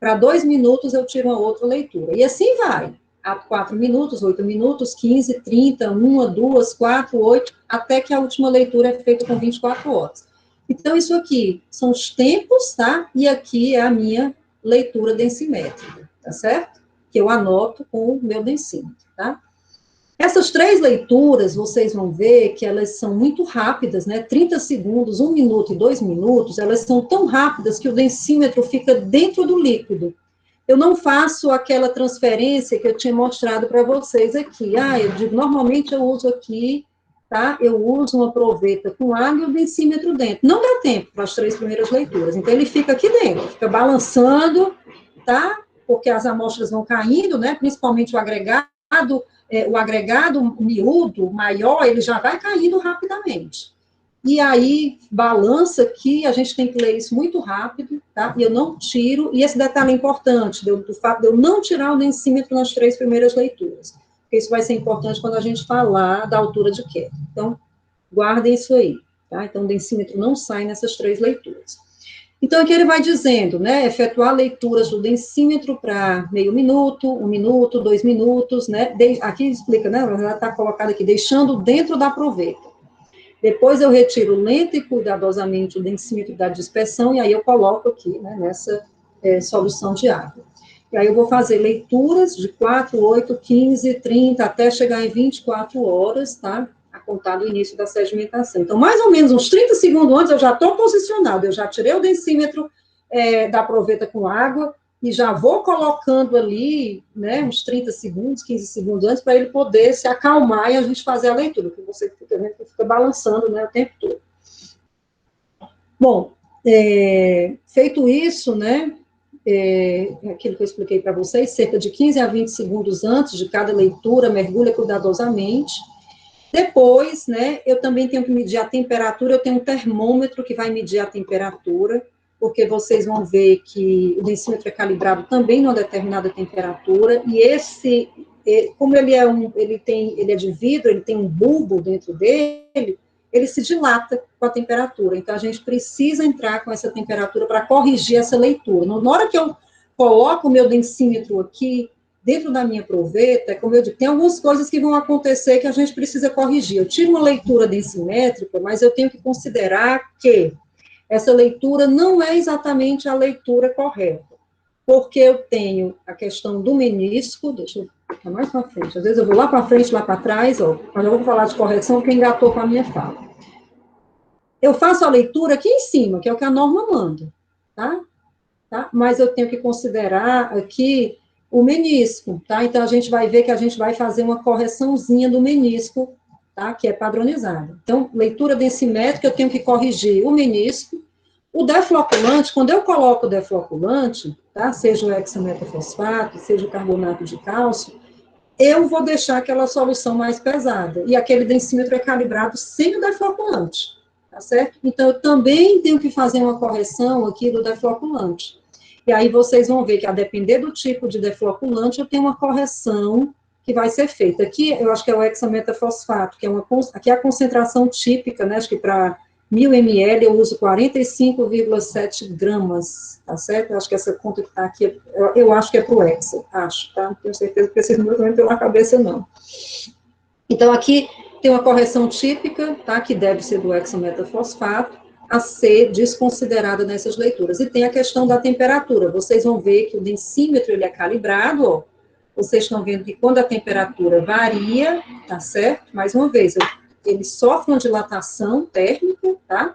Para 2 minutos, eu tiro uma outra leitura. E assim vai. A 4 minutos, 8 minutos, 15, 30, 1, 2, 4, 8, até que a última leitura é feita com 24 horas. Então, isso aqui são os tempos, tá? E aqui é a minha leitura densimétrica, tá certo? Que eu anoto com o meu densímetro, tá? Essas 3 leituras, vocês vão ver que elas são muito rápidas, né? 30 segundos, 1 minuto e 2 minutos, elas são tão rápidas que o densímetro fica dentro do líquido. Eu não faço aquela transferência que eu tinha mostrado para vocês aqui. Eu digo, normalmente eu uso aqui, tá? Eu uso uma proveta com água e o densímetro dentro. Não dá tempo para as 3 primeiras leituras. Então, ele fica aqui dentro, fica balançando, tá? Porque as amostras vão caindo, né? Principalmente o agregado miúdo, maior, ele já vai caindo rapidamente. E aí, balança aqui, a gente tem que ler isso muito rápido, tá? E eu não tiro, e esse detalhe é importante, do fato de eu não tirar o densímetro nas 3 primeiras leituras, porque isso vai ser importante quando a gente falar da altura de queda. Então, guardem isso aí, tá? Então, o densímetro não sai nessas 3 leituras. Então, aqui ele vai dizendo, né, efetuar leituras do densímetro para meio minuto, 1 minuto, 2 minutos, né, aqui explica, né, ela está colocada aqui, deixando dentro da proveta. Depois eu retiro lenta e cuidadosamente o densímetro da dispersão, e aí eu coloco aqui, né, nessa solução de água. E aí eu vou fazer leituras de 4, 8, 15, 30, até chegar em 24 horas, tá? A contar do início da sedimentação. Então, mais ou menos uns 30 segundos antes, eu já estou posicionado, eu já tirei o densímetro da proveta com água, e já vou colocando ali, né, uns 30 segundos, 15 segundos antes, para ele poder se acalmar e a gente fazer a leitura, que você fica vendo que fica balançando, né, o tempo todo. Bom, feito isso, né, aquilo que eu expliquei para vocês, cerca de 15 a 20 segundos antes de cada leitura, mergulha cuidadosamente. Depois, né, eu também tenho que medir a temperatura, eu tenho um termômetro que vai medir a temperatura, porque vocês vão ver que o densímetro é calibrado também numa determinada temperatura, e esse, como ele é de vidro, ele tem um bulbo dentro dele, ele se dilata com a temperatura, então a gente precisa entrar com essa temperatura para corrigir essa leitura. Na hora que eu coloco o meu densímetro aqui, dentro da minha proveta, como eu digo, tem algumas coisas que vão acontecer que a gente precisa corrigir. Eu tiro uma leitura densimétrica, mas eu tenho que considerar que essa leitura não é exatamente a leitura correta, porque eu tenho a questão do menisco, deixa eu ficar mais para frente, às vezes eu vou lá para frente, lá para trás, mas eu vou falar de correção porque engatou com a minha fala. Eu faço a leitura aqui em cima, que é o que a norma manda, tá? Mas eu tenho que considerar aqui o menisco, tá? Então, a gente vai ver que a gente vai fazer uma correçãozinha do menisco, tá? Que é padronizada. Então, leitura densimétrica, eu tenho que corrigir o menisco. O defloculante, quando eu coloco o defloculante, tá? Seja o hexametafosfato, seja o carbonato de cálcio, eu vou deixar aquela solução mais pesada. E aquele densímetro é calibrado sem o defloculante, tá certo? Então, eu também tenho que fazer uma correção aqui do defloculante. E aí vocês vão ver que, a depender do tipo de defloculante, eu tenho uma correção que vai ser feita. Aqui, eu acho que é o hexametafosfato, que aqui é a concentração típica, né? Acho que para 1000 ml eu uso 45,7 gramas, tá certo? Eu acho que essa conta que está aqui, eu acho que é para o hexa, acho, tá? Não tenho certeza que esses números não estão na cabeça, não. Então, aqui tem uma correção típica, tá? Que deve ser do hexametafosfato, a ser desconsiderada nessas leituras. E tem a questão da temperatura. Vocês vão ver que o densímetro, ele é calibrado, ó. Vocês estão vendo que quando a temperatura varia, tá certo? Mais uma vez, ele sofre uma dilatação térmica, tá?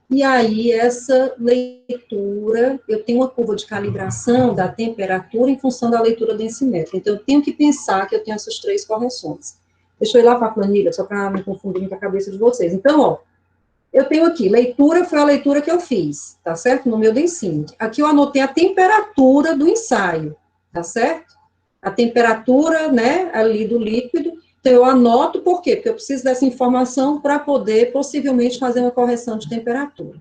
E aí, essa leitura, eu tenho uma curva de calibração da temperatura em função da leitura densimétrica. Então, eu tenho que pensar que eu tenho essas 3 correções. Deixa eu ir lá para a planilha, só para não confundir muito a cabeça de vocês. Então, ó, eu tenho aqui, leitura foi a leitura que eu fiz, tá certo? No meu densímetro. Aqui eu anotei a temperatura do ensaio, tá certo? A temperatura, né, ali do líquido. Então, eu anoto, por quê? Porque eu preciso dessa informação para poder, possivelmente, fazer uma correção de temperatura.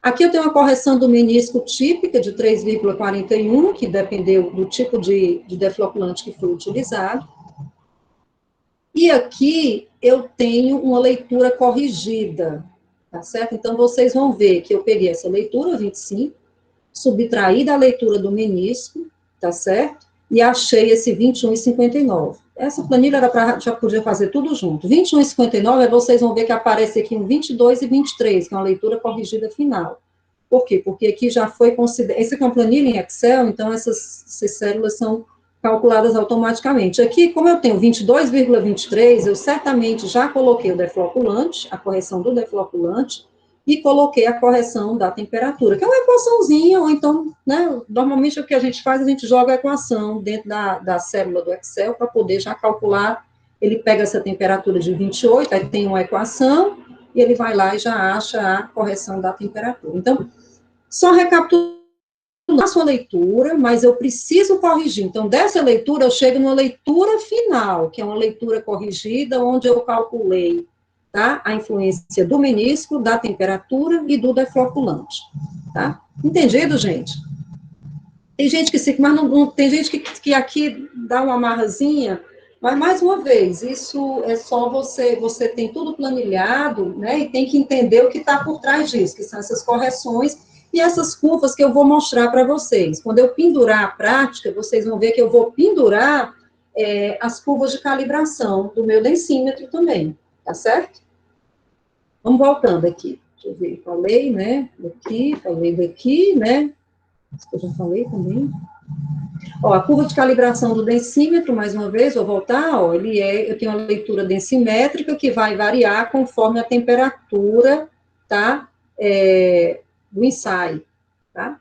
Aqui eu tenho uma correção do menisco típica de 3,41, que dependeu do tipo de defloculante que foi utilizado. E aqui eu tenho uma leitura corrigida, tá certo? Então, vocês vão ver que eu peguei essa leitura, 25, subtraí da leitura do menisco, tá certo? E achei esse 21,59. Essa planilha era para, já podia fazer tudo junto. 21,59, vocês vão ver que aparece aqui um 22,23, que é uma leitura corrigida final. Por quê? Porque aqui já foi considerado, essa aqui é uma planilha em Excel, então essas células são calculadas automaticamente. Aqui, como eu tenho 22,23, eu certamente já coloquei o defloculante, a correção do defloculante, e coloquei a correção da temperatura, que é uma equaçãozinha, ou então, né, normalmente o que a gente faz, a gente joga a equação dentro da célula do Excel, para poder já calcular, ele pega essa temperatura de 28, aí tem uma equação, e ele vai lá e já acha a correção da temperatura. Então, só recapitulando, na sua leitura, mas eu preciso corrigir. Então, dessa leitura, eu chego numa leitura final, que é uma leitura corrigida, onde eu calculei, tá, a influência do menisco, da temperatura e do defloculante, tá? Entendido, gente? Tem gente que se... Mas não tem gente que aqui dá uma amarrazinha, mas, mais uma vez, isso é só você tem tudo planilhado, né, e tem que entender o que está por trás disso, que são essas correções e essas curvas que eu vou mostrar para vocês. Quando eu pendurar a prática, vocês vão ver que eu vou pendurar as curvas de calibração do meu densímetro também, tá certo? Vamos voltando aqui. Deixa eu ver, falei, né, daqui, falei daqui, né, isso que eu já falei também. Ó, a curva de calibração do densímetro, mais uma vez, vou voltar, ó, eu tenho uma leitura densimétrica que vai variar conforme a temperatura, tá, do ensaio, tá?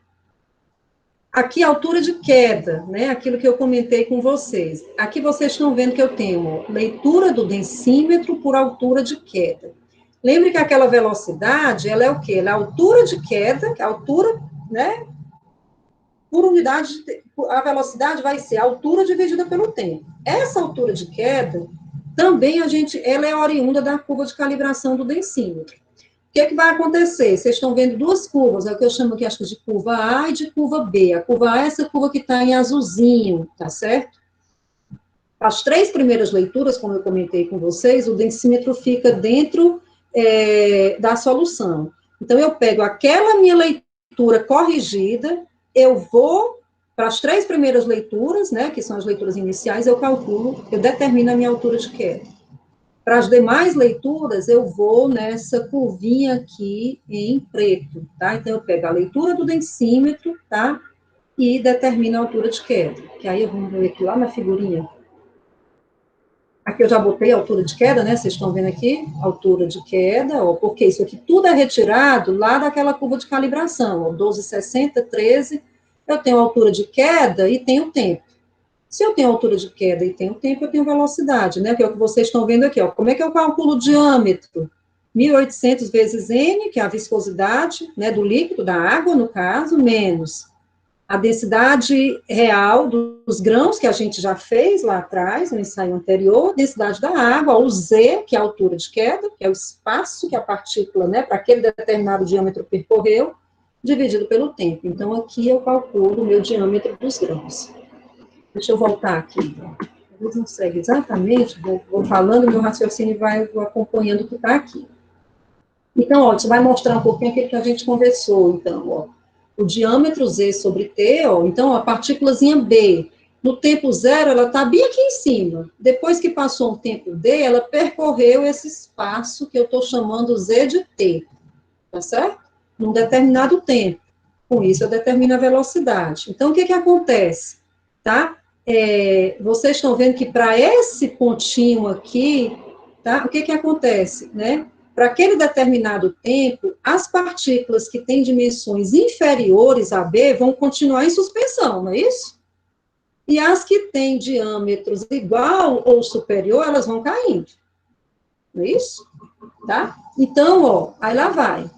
Aqui, a altura de queda, né, aquilo que eu comentei com vocês. Aqui vocês estão vendo que eu tenho leitura do densímetro por altura de queda. Lembre que aquela velocidade, ela é o quê? Ela é a altura de queda, que é a altura, né? Por unidade, a velocidade vai ser a altura dividida pelo tempo. Essa altura de queda, também ela é oriunda da curva de calibração do densímetro. O que é que vai acontecer? Vocês estão vendo duas curvas, é o que eu chamo aqui, acho que de curva A e de curva B. A curva A é essa curva que está em azulzinho, tá certo? As 3 primeiras leituras, como eu comentei com vocês, o densímetro fica dentro da solução. Então, eu pego aquela minha leitura corrigida, eu vou para as 3 primeiras leituras, né, que são as leituras iniciais, eu calculo, eu determino a minha altura de queda. Para as demais leituras, eu vou nessa curvinha aqui em preto, tá? Então, eu pego a leitura do densímetro, tá? E determino a altura de queda. Que aí, vamos ver aqui lá na figurinha. Aqui eu já botei a altura de queda, né? Vocês estão vendo aqui? Altura de queda, ó, porque isso aqui tudo é retirado lá daquela curva de calibração, ó, 12,60, 13. Eu tenho altura de queda e tenho tempo. Se eu tenho altura de queda e tenho tempo, eu tenho velocidade, né? Que é o que vocês estão vendo aqui, ó. Como é que eu calculo o diâmetro? 1.800 vezes N, que é a viscosidade, né, do líquido, da água, no caso, menos a densidade real dos grãos, que a gente já fez lá atrás, no ensaio anterior, densidade da água, o Z, que é a altura de queda, que é o espaço que a partícula, né, para aquele determinado diâmetro percorreu, dividido pelo tempo. Então, aqui eu calculo o meu diâmetro dos grãos. Deixa eu voltar aqui. Talvez não segue exatamente, vou falando, meu raciocínio vai acompanhando o que está aqui. Então, ó, isso vai mostrar um pouquinho aquilo que a gente conversou, então, ó. O diâmetro Z sobre T, ó, então, a partículazinha B, no tempo zero, ela está bem aqui em cima. Depois que passou um tempo D, ela percorreu esse espaço que eu estou chamando Z de T, tá certo? Num determinado tempo. Com isso, eu determino a velocidade. Então, o que que acontece? Tá? Vocês estão vendo que para esse pontinho aqui, tá? O que que acontece, né? Para aquele determinado tempo, as partículas que têm dimensões inferiores a B vão continuar em suspensão, não é isso? E as que têm diâmetros igual ou superior, elas vão caindo. Não é isso? Tá? Então, ó, aí lá vai.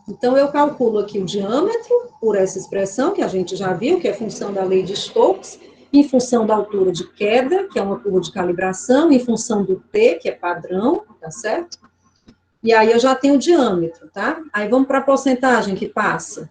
Então, eu calculo aqui o diâmetro por essa expressão, que a gente já viu, que é função da lei de Stokes, em função da altura de queda, que é uma curva de calibração, em função do T, que é padrão, tá certo? E aí eu já tenho o diâmetro, tá? Aí vamos para a porcentagem que passa.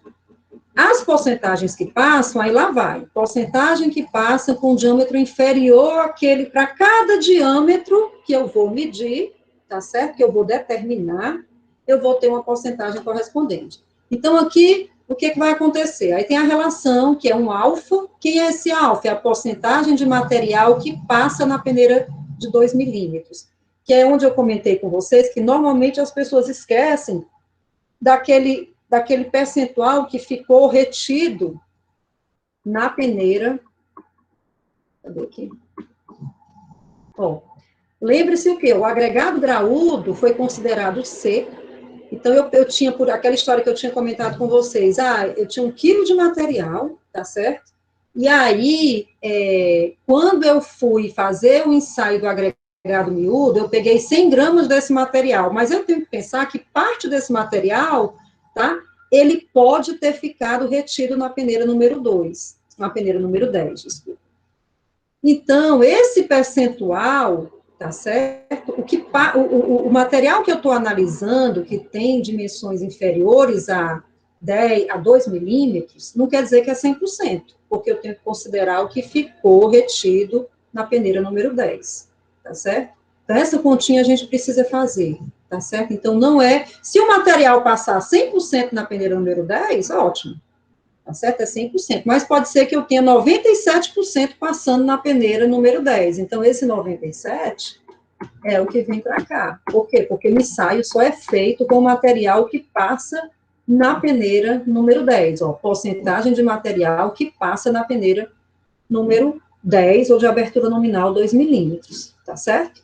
As porcentagens que passam, aí lá vai. Porcentagem que passa com diâmetro inferior àquele, para cada diâmetro que eu vou medir, tá certo? Que eu vou determinar, eu vou ter uma porcentagem correspondente. Então, aqui, o que vai acontecer? Aí tem a relação, que é um alfa. Quem é esse alfa? É a porcentagem de material que passa na peneira de 2 milímetros. Que é onde eu comentei com vocês que normalmente as pessoas esquecem daquele percentual que ficou retido na peneira. Cadê aqui? Ó, lembre-se o quê? O agregado graúdo foi considerado seco. Então, eu tinha, por aquela história que eu tinha comentado com vocês, eu tinha 1 quilo de material, tá certo? E aí, quando eu fui fazer o ensaio do agregado miúdo, eu peguei 100 gramas desse material, mas eu tenho que pensar que parte desse material, tá? Ele pode ter ficado retido na peneira número 2, na peneira número 10, desculpa. Então, esse percentual, tá certo? O material que eu estou analisando, que tem dimensões inferiores a 2 milímetros, não quer dizer que é 100%, porque eu tenho que considerar o que ficou retido na peneira número 10, tá certo? Então, essa continha a gente precisa fazer, tá certo? Então, não é... Se o material passar 100% na peneira número 10, ótimo, tá certo? É 100%, mas pode ser que eu tenha 97% passando na peneira número 10. Então, esse 97% é o que vem para cá. Por quê? Porque o ensaio só é feito com o material que passa na peneira número 10, ó, porcentagem de material que passa na peneira número 10, ou de abertura nominal 2 milímetros, tá certo?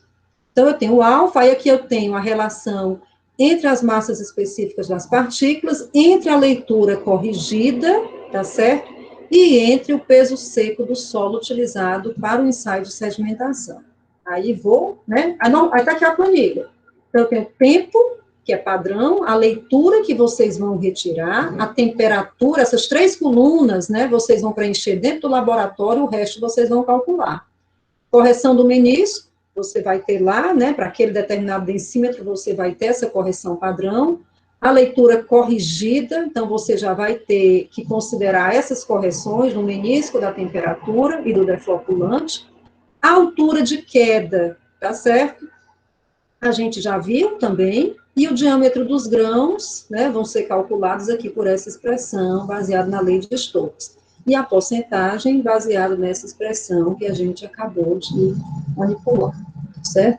Então, eu tenho o alfa, e aqui eu tenho a relação entre as massas específicas das partículas, entre a leitura corrigida, tá certo? E entre o peso seco do solo utilizado para o ensaio de sedimentação. Aí vou, né? Aí tá aqui a planilha. Então, eu tenho tempo, que é padrão, a leitura que vocês vão retirar, a temperatura, essas 3 colunas, né, vocês vão preencher dentro do laboratório, o resto vocês vão calcular. Correção do menisco, você vai ter lá, né, para aquele determinado densímetro, você vai ter essa correção padrão. A leitura corrigida, então você já vai ter que considerar essas correções no menisco, da temperatura e do defloculante. A altura de queda, tá certo? A gente já viu também. E o diâmetro dos grãos, né, vão ser calculados aqui por essa expressão, baseado na lei de Stokes. E a porcentagem baseada nessa expressão que a gente acabou de manipular, certo?